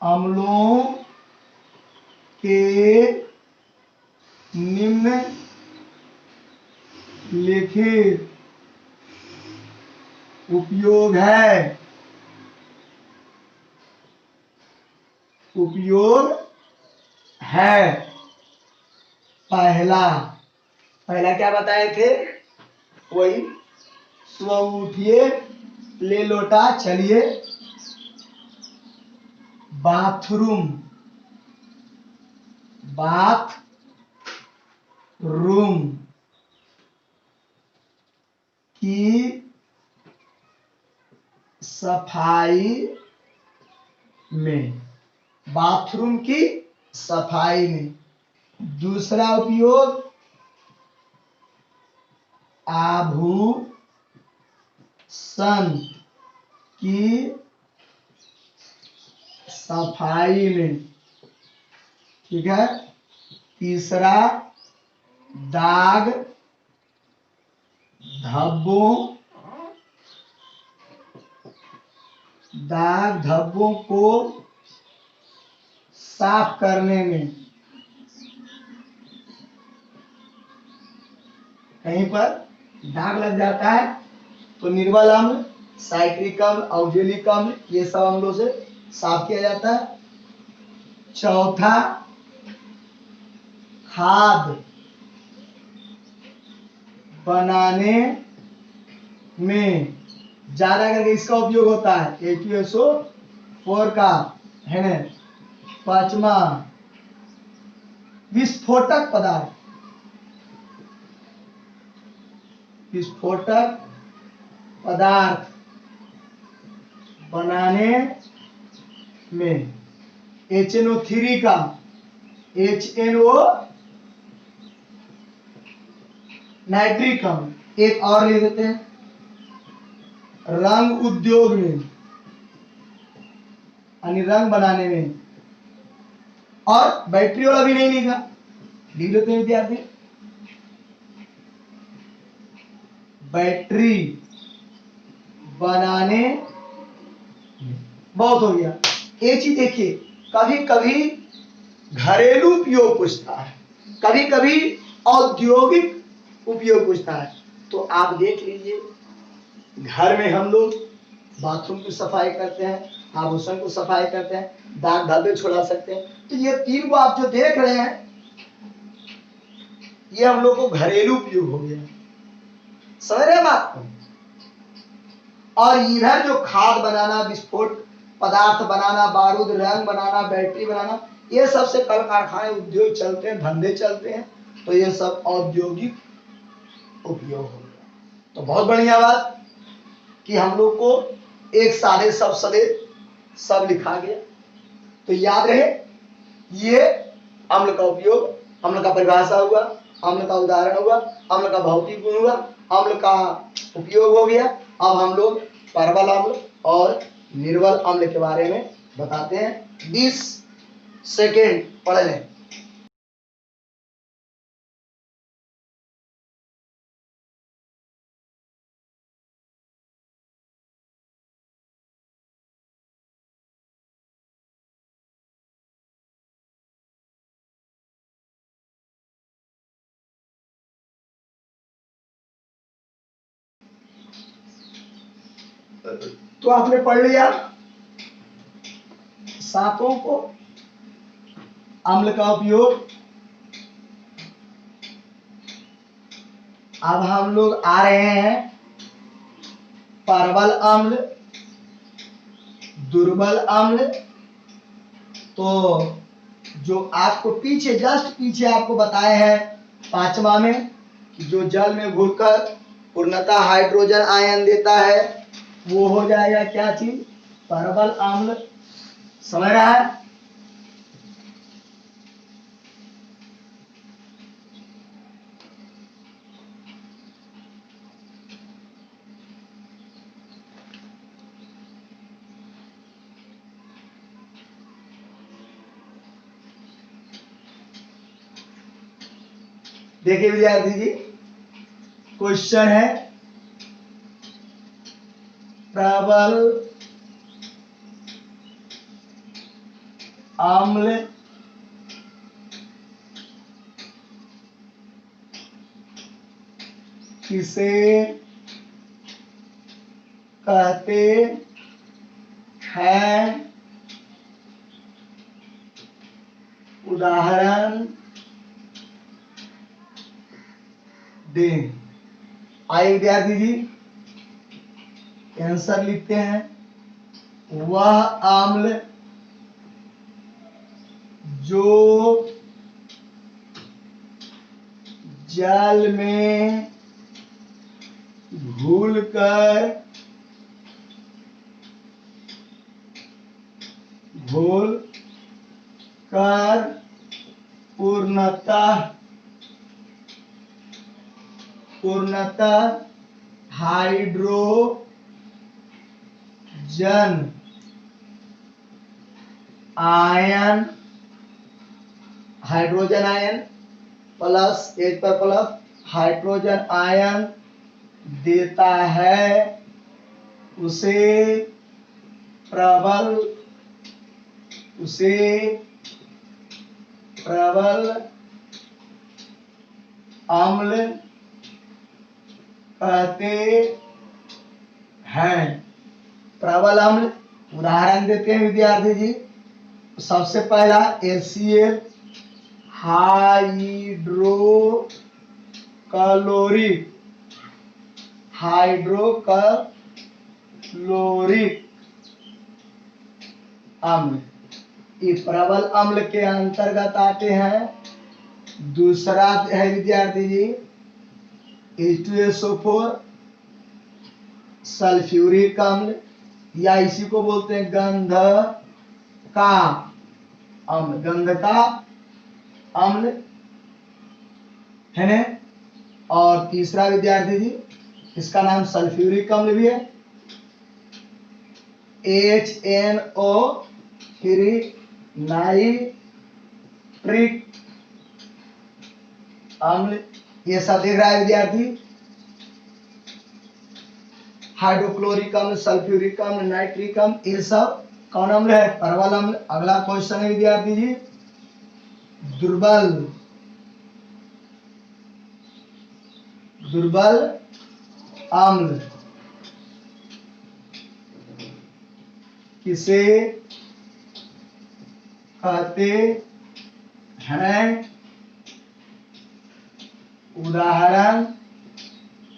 अम्लों के निम्न लिखित उपयोग है, उपयोग है। पहला क्या बताए थे? वही, सुबह उठिए, ले लोटा, चलिए बाथरूम, रूम की सफाई में, बाथरूम की सफाई में। दूसरा उपयोग आभूषण की सफाई में, ठीक है। तीसरा दाग धब्बों को साफ करने में, कहीं पर दाग लग जाता है तो निर्मल अम्ल, साइट्रिक अम्ल, ऑक्जेलिक अम्ल, ये सब अम्लों से साफ किया जाता है। चौथा खाद बनाने में ज्यादा करके इसका उपयोग होता है, H2SO4 का, है ना। पांचवा विस्फोटक पदार्थ, बनाने में HNO3 का, नाइट्रिक अम्ल। एक और ले देते हैं, रंग उद्योग में, यानी रंग बनाने में। और बैटरी वाला भी नहीं लिखा, लिख लेते हैं विद्यार्थी, बैटरी बनाने, बहुत हो गया। एक चीज देखिए, कभी कभी घरेलू उपयोग पूछता है, कभी कभी औद्योगिक उपयोग पूछता है। तो आप देख लीजिए, घर में हम लोग बाथरूम की सफाई करते हैं, आभूषण को सफाई करते हैं, दाग धब्बे छुड़ा सकते हैं। तो ये तीन को आप जो देख रहे हैं, ये हम लोग को घरेलू उपयोग हो गया, समझ रहे हैं बात को। और इधर जो खाद बनाना, विस्फोट पदार्थ बनाना, बारूद, रंग बनाना, बैटरी बनाना, ये सबसे कल कारखाने, उद्योग चलते हैं, धंधे चलते हैं, तो ये सब औद्योगिक उपयोग हो गया। तो बहुत बढ़िया बात कि हम लोग को एक सादे सब सदे सब लिखा गया। तो याद रहे, ये अम्ल का उपयोग, अम्ल का परिभाषा हुआ, अम्ल का उदाहरण हुआ, अम्ल का भौतिक गुण हुआ, अम्ल का उपयोग हो गया। अब हम लोग परवल अम्ल और निर्वल अम्ल के बारे में बताते हैं। 20 सेकेंड पढ़ लें। तो आपने पढ़ लिया सातों को अम्ल का उपयोग। अब हम लोग आ रहे हैं प्रबल अम्ल, दुर्बल अम्ल। तो जो आपको पीछे जस्ट पीछे आपको बताए हैं पांचवा में, जो जल में घुलकर पूर्णतः हाइड्रोजन आयन देता है, वो हो जाएगा क्या चीज? प्रबल अम्ल। समझ रहा है? देखिए विद्यार्थी जी, क्वेश्चन है प्रबल अम्ल किसे कहते हैं? उदाहरण दें। आइए विद्यार्थी जी आंसर लिखते हैं। वह अम्ल जो जल में घुलकर पूर्णतः हाइड्रोजन आयन प्लस एक पर प्लस हाइड्रोजन आयन देता है, उसे प्रबल अम्ल कहते हैं। प्रबल अम्ल उदाहरण देते हैं विद्यार्थी जी। सबसे पहला HCl हाइड्रोक्लोरिक अम्ल, ये प्रबल अम्ल के अंतर्गत आते हैं। दूसरा है विद्यार्थी जी H2SO4 सल्फ्यूरिक अम्ल, या इसी को बोलते हैं गंध का अम्ल है ना। और तीसरा विद्यार्थी जी इसका नाम सल्फ्यूरिक अम्ल भी है, HNO3 नाइट्रिक अम्ल। ये सब देख रहा है विद्यार्थी। हाइड्रोक्लोरिक अम्ल, सल्फ्यूरिक अम्ल, नाइट्रिक अम्ल, ये सब कौन अम्ल है? प्रबल अम्ल। अगला क्वेश्चन है विद्यार्थी जी दुर्बल अम्ल किसे कहते हैं? उदाहरण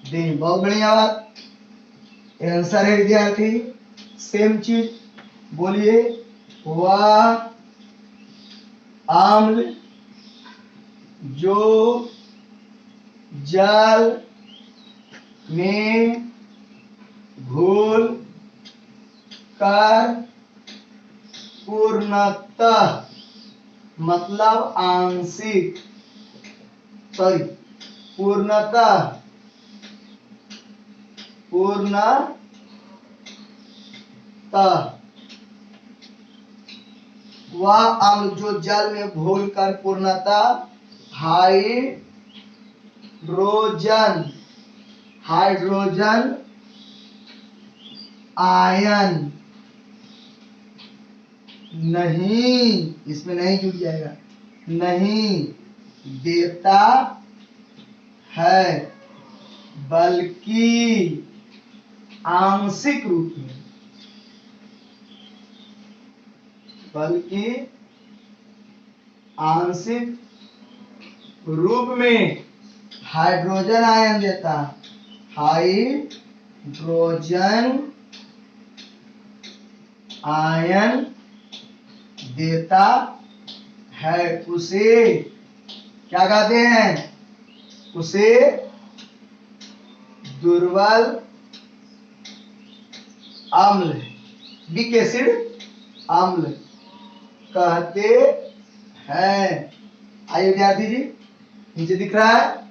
दें। बहुत बढ़िया बात। आंसर है विद्यार्थी सेम चीज बोलिए। वह अम्ल जो जल में घुल कर पूर्णतः मतलब आंशिक पूर्णतः वह अम्ल जो जल में घुलकर पूर्णतः हाइड्रोजन आयन नहीं, इसमें नहीं जुड़ जाएगा, नहीं देता है, बल्कि आंशिक रूप में, बल्कि आंशिक रूप में हाइड्रोजन आयन देता है, हाइड्रोजन आयन देता है, उसे क्या कहते हैं? उसे दुर्बल अम्ल, वीक एसिड अम्ल कहते हैं। आइए विद्यार्थी जी, नीचे दिख रहा है,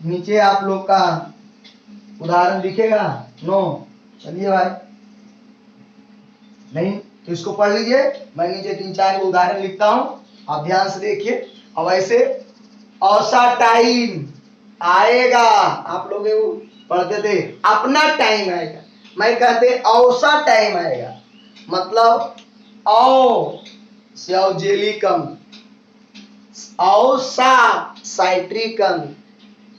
नीचे आप लोग का उदाहरण दिखेगा? नो, चलिए भाई, नहीं तो इसको पढ़ लीजिए। मैं नीचे 3-4 उदाहरण लिखता हूं, आप ध्यान से देखिए। अब ऐसे औसा टाइम आएगा, आप लोग पढ़ते थे अपना टाइम आएगा, मैं कहते औसा टाइम आएगा, मतलब औ से औजेलिकम, औसा साइट्रिकम,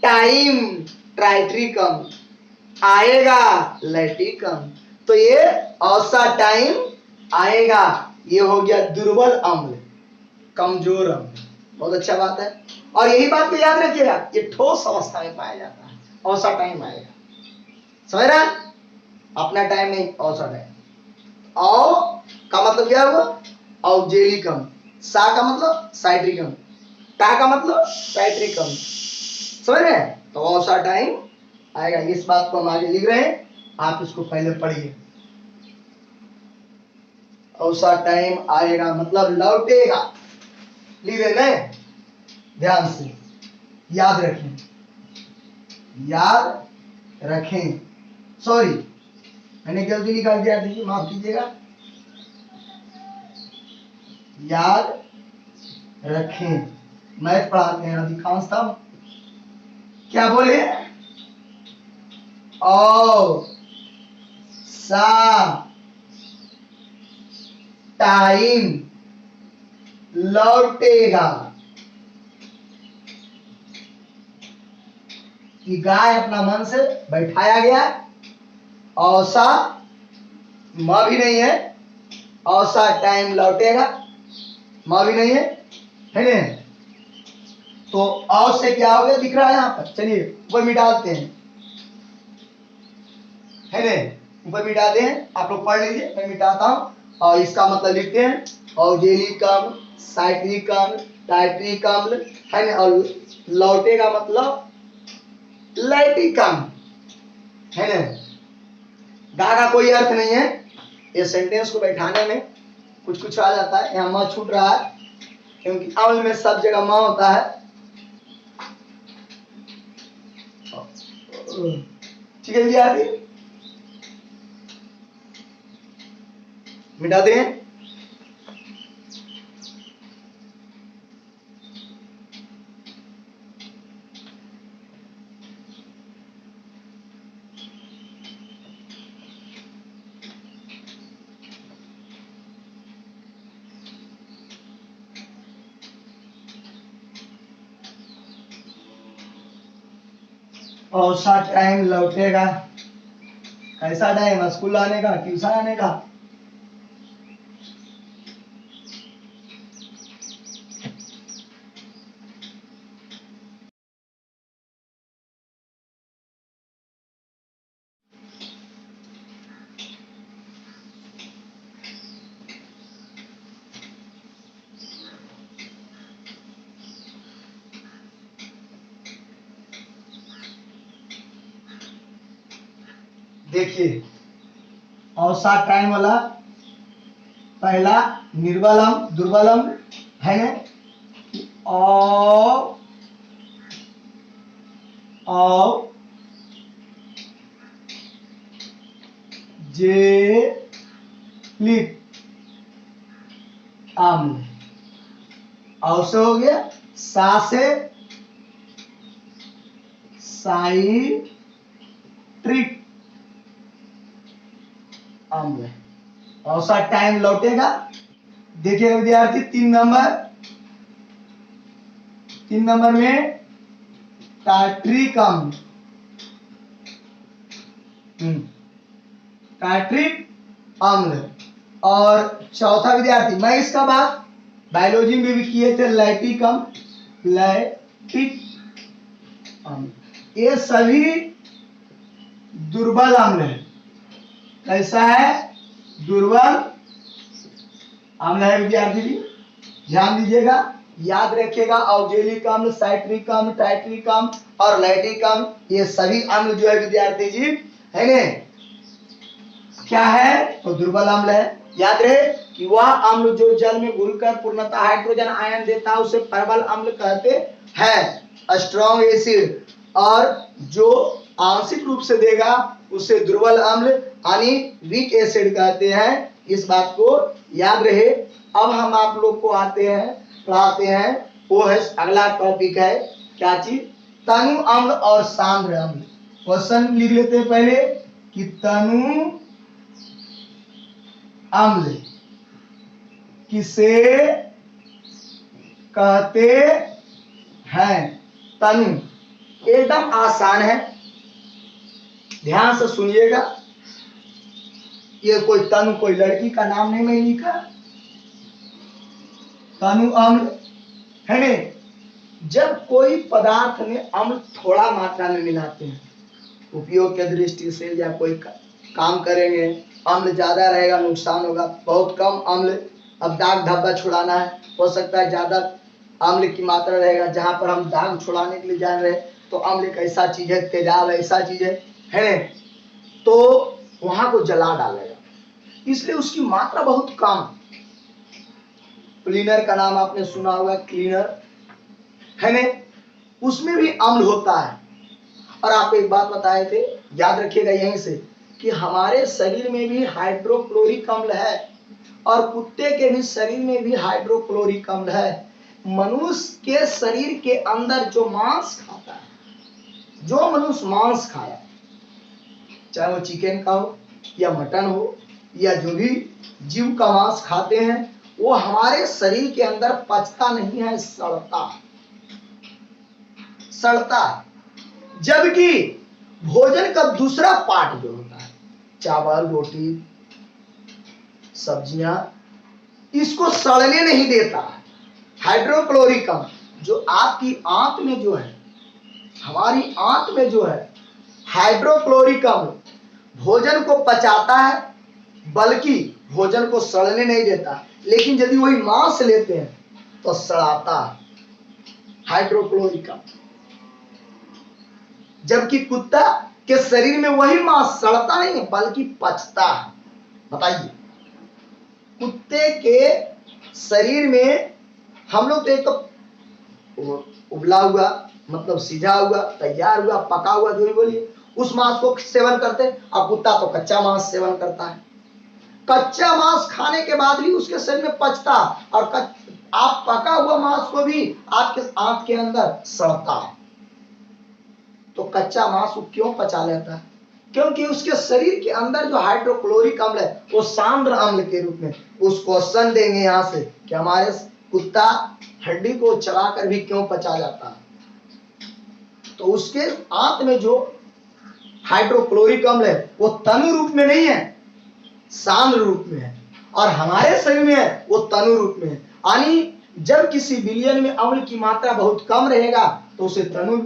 टाइम ट्राइट्रिकम, आएगा लैटिकम। तो ये औसा टाइम आएगा, ये हो गया दुर्बल अम्ल, कमजोर अम्ल। बहुत अच्छा बात है, और यही बात को याद रखिएगा, ये ठोस अवस्था में पाया जाता है, औसा टाइम आएगा। समझ रहा? अपना टाइम नहीं, औसा टाइम। औ का मतलब क्या हुआ? औजेलिकम, सा का मतलब साइट्रिकम, टा का मतलब साइट्रिकम। समझ रहे हैं? तो औसा टाइम आएगा, इस बात को हम आगे लिख रहे हैं, आप इसको पहले पढ़िए। औसा टाइम आएगा मतलब लौटेगा, लिख रहे हैं, ध्यान से याद रखें, याद रखें। सॉरी, मैंने गलती लिखा दिया, दीजिए, माफ कीजिएगा। याद रखें, मैथ पढ़ाते हैं अधिकांश तब। क्या बोले? औ सा टाइम लौटेगा, कि गाय अपना मन से बैठाया गया, औसा मां भी नहीं है, औसा टाइम लौटेगा, मां भी नहीं है ना? तो औ से क्या हो गया, दिख रहा है यहाँ पर, चलिए ऊपर मिटाते हैं, है ना? ऊपर मिटाते हैं, आप लोग पढ़ लीजिए, मैं मिटाता हूं। और इसका मतलब लिखते हैं, औजेलिकम, साइट्रिकम, टाइट्रिकम, है ना? और लौटेगा मतलब लैटिकम, है ना? गा का कोई अर्थ नहीं है, ये सेंटेंस को बैठाने में कुछ कुछ आ जाता है, यहाँ मां छूट रहा है, क्योंकि अम्ल में सब जगह मां होता है। ठीक है विद्यार्थी, मिटाते हैं। औसा टाइम लौटेगा, कैसा टाइम? स्कूल आने का, ट्यूशन आने का? देखिए, औसा टाइम वाला पहला निर्बलम दुर्बलम, है ना? औ जेलिक अम्ल, औ से हो गया, सा से साइट्रिक अम्ल, औसा टाइम लौटेगा। देखिए विद्यार्थी, 3 नंबर में टार्ट्रिक अम्ल, टार्ट्रिक अम्ल। और चौथा विद्यार्थी, मैं इसका बात बायोलॉजी में भी किए थे, लैक्टिक अम्ल, लैक्टिक अम्ल। ये सभी दुर्बल अम्ल है। कैसा है? दुर्बल अम्ल है विद्यार्थी जी, ध्यान दीजिएगा, याद रखिएगा। ऑक्जेलिक अम्ल, साइट्रिक अम्ल, टाइट्रिक अम्ल और लैक्टिक अम्ल, ये सभी अम्ल जो है विद्यार्थी जी, है ने, क्या है? तो दुर्बल अम्ल है। याद रहे कि वह अम्ल जो जल में घुलकर पूर्णतः हाइड्रोजन आयन देता है उसे प्रबल अम्ल कहते हैं, स्ट्रॉन्ग एसिड। और जो आंशिक रूप से देगा उसे दुर्बल अम्ल यानी वीक एसिड कहते हैं। इस बात को याद रहे। अब हम आप लोग को पढ़ाते हैं, वो है अगला टॉपिक है, क्या चीज? तनु अम्ल और सांद्र अम्ल। क्वेश्चन लिख लेते हैं पहले कि तनु अम्ल किसे कहते हैं? तनु एकदम आसान है, ध्यान से सुनिएगा। ये कोई तनु कोई लड़की का नाम नहीं मैं लिखा, तनु अम्ल है ने। जब कोई पदार्थ में अम्ल थोड़ा मात्रा में मिलाते हैं, उपयोग के दृष्टि से या कोई काम करेंगे, अम्ल ज्यादा रहेगा नुकसान होगा, बहुत कम अम्ल, अब दाग धब्बा छुड़ाना है, हो सकता है ज्यादा अम्ल की मात्रा रहेगा। जहां पर हम दाग छुड़ाने के लिए जा रहे हैं तो अम्ल एक ऐसा चीज है, तेजाब ऐसा चीज है, तो वहां को जला डालेगा, इसलिए उसकी मात्रा बहुत कम। क्लीनर का नाम आपने सुना होगा, क्लीनर है ने, उसमें भी अम्ल होता है। और आपको एक बात बताए थे, याद रखिएगा यहीं से, कि हमारे शरीर में भी हाइड्रोक्लोरिक अम्ल है और कुत्ते के भी शरीर में भी हाइड्रोक्लोरिक अम्ल है। मनुष्य के शरीर के अंदर जो मांस खाता है, जो मनुष्य मांस खाया, चाहे वो चिकन का हो या मटन हो या जो भी जीव का मांस खाते हैं, वो हमारे शरीर के अंदर पचता नहीं है, सड़ता है। जबकि भोजन का दूसरा पार्ट जो होता है, चावल, रोटी, सब्जियां, इसको सड़ने नहीं देता है। हाइड्रोक्लोरिक अम्ल जो आपकी आंत में जो है, हमारी आंत में जो है, हाइड्रोक्लोरिक अम्ल भोजन को पचाता है, बल्कि भोजन को सड़ने नहीं देता। लेकिन यदि वही मांस लेते हैं तो सड़ाता है, हाइड्रोक्लोरिक अम्ल। जबकि कुत्ता के शरीर में वही मांस सड़ता नहीं है बल्कि पचता है। बताइए, कुत्ते के शरीर में हम लोग तो एक तो उबला हुआ, मतलब सीधा हुआ, तैयार हुआ, पका हुआ, जो भी बोलिए, उस मांस को सेवन करते हैं, और कुत्ता तो कच्चा मांस सेवन करता है। कच्चा मांस खाने के बाद भी उसके शरीर में पचता, और आप पका हुआ मांस को भी आपके आंत के अंदर सड़ता है। तो कच्चा मांस वो क्यों पचा लेता है? क्योंकि उसके शरीर के अंदर जो हाइड्रोक्लोरिक अम्ल है वो सांद्र अम्ल के रूप में। उस क्वेश्चन देंगे यहाँ से कि हमारे कुत्ता हड्डी को चलाकर भी क्यों पचा जाता है, तो उसके आंत में जो हाइड्रोक्लोरिक अम्ल है वो तनु रूप में नहीं है, सांद्र रूप में है, और हमारे शरीर में है वो तनु रूप में है। यानी जब किसी विलयन में अम्ल की मात्रा बहुत कम रहेगा तो उसे तनु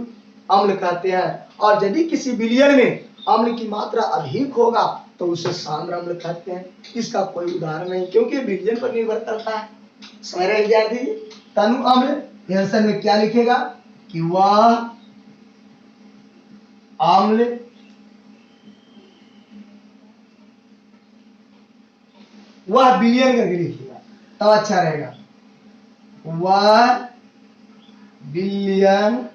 अम्ल कहते हैं, और यदि किसी विलयन में अम्ल की मात्रा अधिक होगा तो उसे सांद्र अम्ल कहते हैं। इसका कोई उदाहरण नहीं, क्योंकि विलयन पर निर्भर करता है। समझ रहे विद्यार्थी? तनु अम्ल आंसर में क्या लिखेगा कि वह अम्ल वह विलयन करके लिखिएगा तब अच्छा रहेगा। वह विलयन,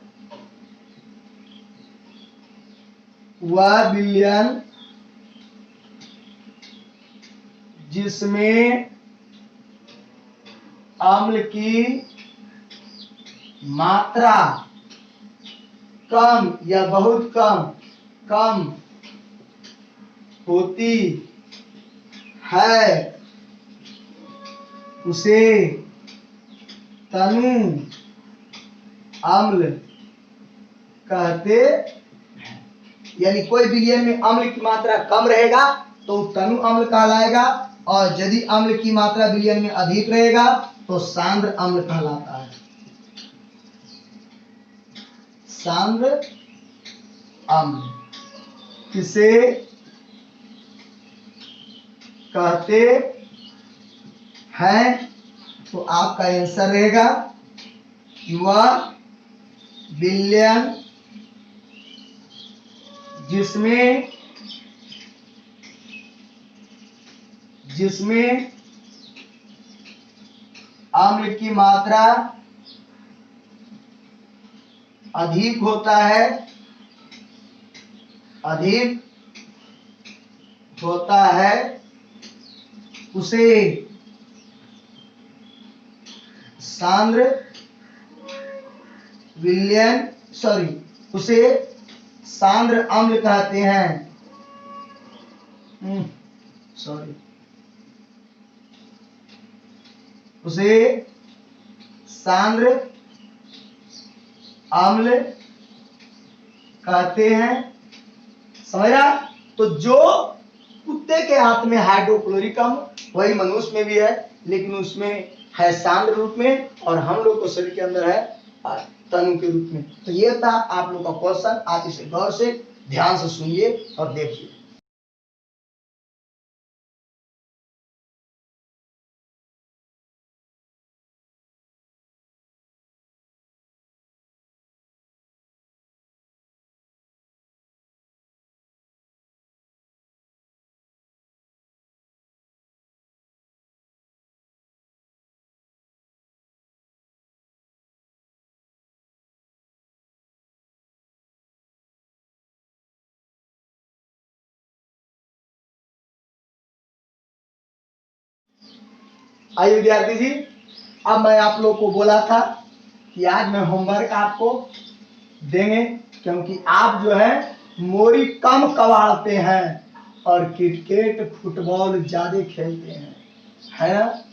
वह विलयन जिसमें अम्ल की मात्रा कम या बहुत कम होती है उसे तनु अम्ल कहते हैं। यानी कोई विलयन में अम्ल की मात्रा कम रहेगा तो तनु अम्ल कहलाएगा, और यदि अम्ल की मात्रा विलयन में अधिक रहेगा तो सांद्र अम्ल कहलाता है। सांद्र अम्ल किसे कहते हैं? तो आपका आंसर रहेगा कि वह विलयन जिसमें अम्ल की मात्रा अधिक होता है उसे सांद्र उसे सांद्र अम्ल कहते हैं। उसे सांद्र अम्ल कहते हैं। समझ रहा? तो जो कुत्ते के हाथ में हाइड्रोक्लोरिक अम्ल वही मनुष्य में भी है, लेकिन उसमें है सांद्र रूप में, और हम लोग को शरीर के अंदर है तनु के रूप में। तो ये था आप लोग का क्वेश्चन। आप इसे गौर से ध्यान से सुनिए और देखिए। आइए विद्यार्थी जी, अब मैं आप लोग को बोला था कि आज मैं होमवर्क आपको देंगे, क्योंकि आप जो है मोरी कम कबाड़ते हैं और क्रिकेट फुटबॉल ज्यादा खेलते हैं, है ना?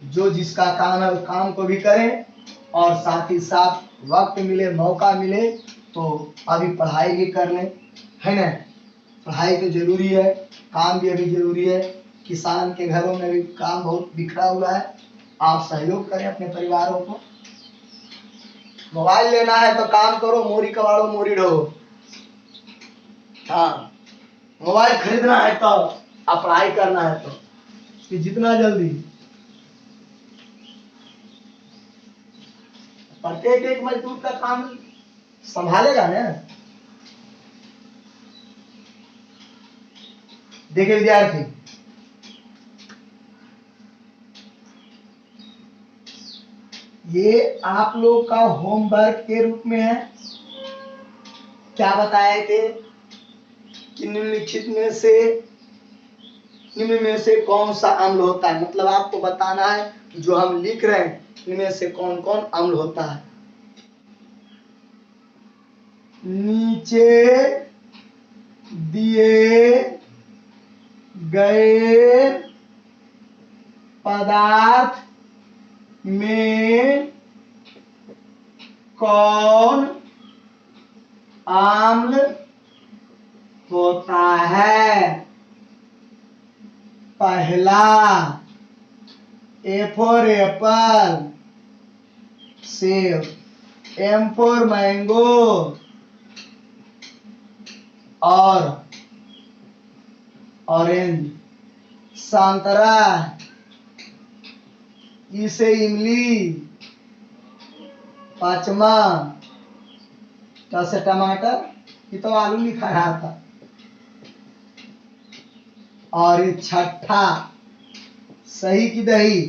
जो जिसका काम है उस काम को भी करें, और साथ ही साथ वक्त मिले मौका मिले तो अभी पढ़ाई भी कर लें, है ना? पढ़ाई तो जरूरी है, काम भी अभी जरूरी है। किसान के घरों में भी काम बहुत बिखरा हुआ है। आप सहयोग करें अपने परिवारों को। मोबाइल लेना है तो काम करो, मोरी कबाड़ो मोरी ढो। हाँ, मोबाइल खरीदना है तो, आप पढ़ाई करना है तो, कि जितना जल्दी प्रत्येक एक मजदूर का काम संभालेगा ना। देखिए विद्यार्थी, ये आप लोग का होमवर्क के रूप में है। क्या बताए थे कि निम्नलिखित में से कौन सा अम्ल होता है, मतलब आपको बताना है कि जो हम लिख रहे हैं इनमें से कौन कौन अम्ल होता है। नीचे दिए गए पदार्थ में कौन अम्ल होता है? पहला ए फॉर एप्पल सेब, एम फॉर मैंगो और ऑरेंज, संतरा, ई से इमली, पांचवा से टमाटर, ये तो आलू लिखा रहा था, और ये छठा सही की दही,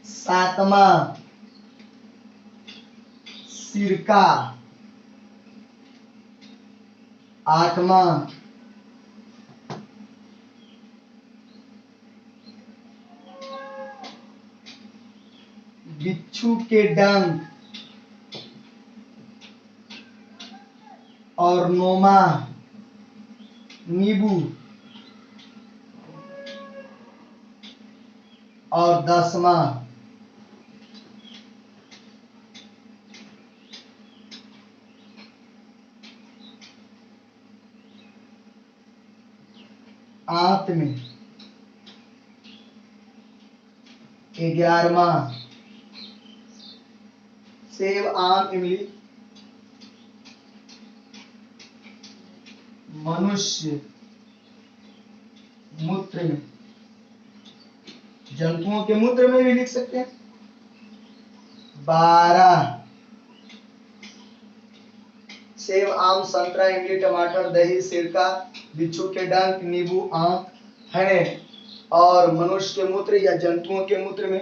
सातवा सिरका, आठवां बिच्छू के डंक, और नौमा नींबू, और 10वां सातवें, 11वां, सेब आम इमली मनुष्य मूत्र में, जंतुओं के मूत्र में भी लिख सकते हैं। 12 सेब आम संतरा इमली टमाटर दही सिरका बिच्छू के डंक नींबू आम है और मनुष्य के मूत्र या जंतुओं के मूत्र में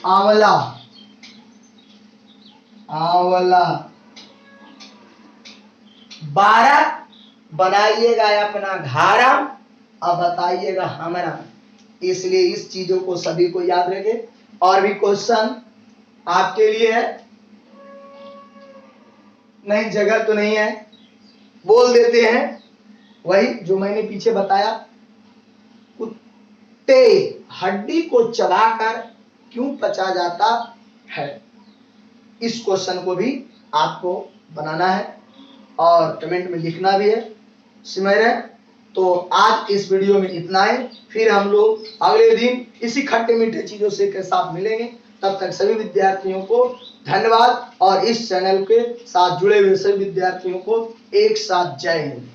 आंवला, आंवला। 12 बनाइएगा अपना घारा और बताइएगा हमारा। इसलिए इस चीजों को सभी को याद रखें। और भी क्वेश्चन आपके लिए है? नहीं, जगह तो नहीं है, बोल देते हैं वही जो मैंने पीछे बताया। कुत्ते हड्डी को चबाकर क्यों पचा जाता है? इस क्वेश्चन को भी आपको बनाना है और कमेंट में लिखना भी है। समझ रहे? तो आज इस वीडियो में इतना है, फिर हम लोग अगले दिन इसी खट्टे मीठे चीजों से के साथ मिलेंगे। तब तक सभी विद्यार्थियों को धन्यवाद और इस चैनल के साथ जुड़े हुए सभी विद्यार्थियों को एक साथ जय हिंद।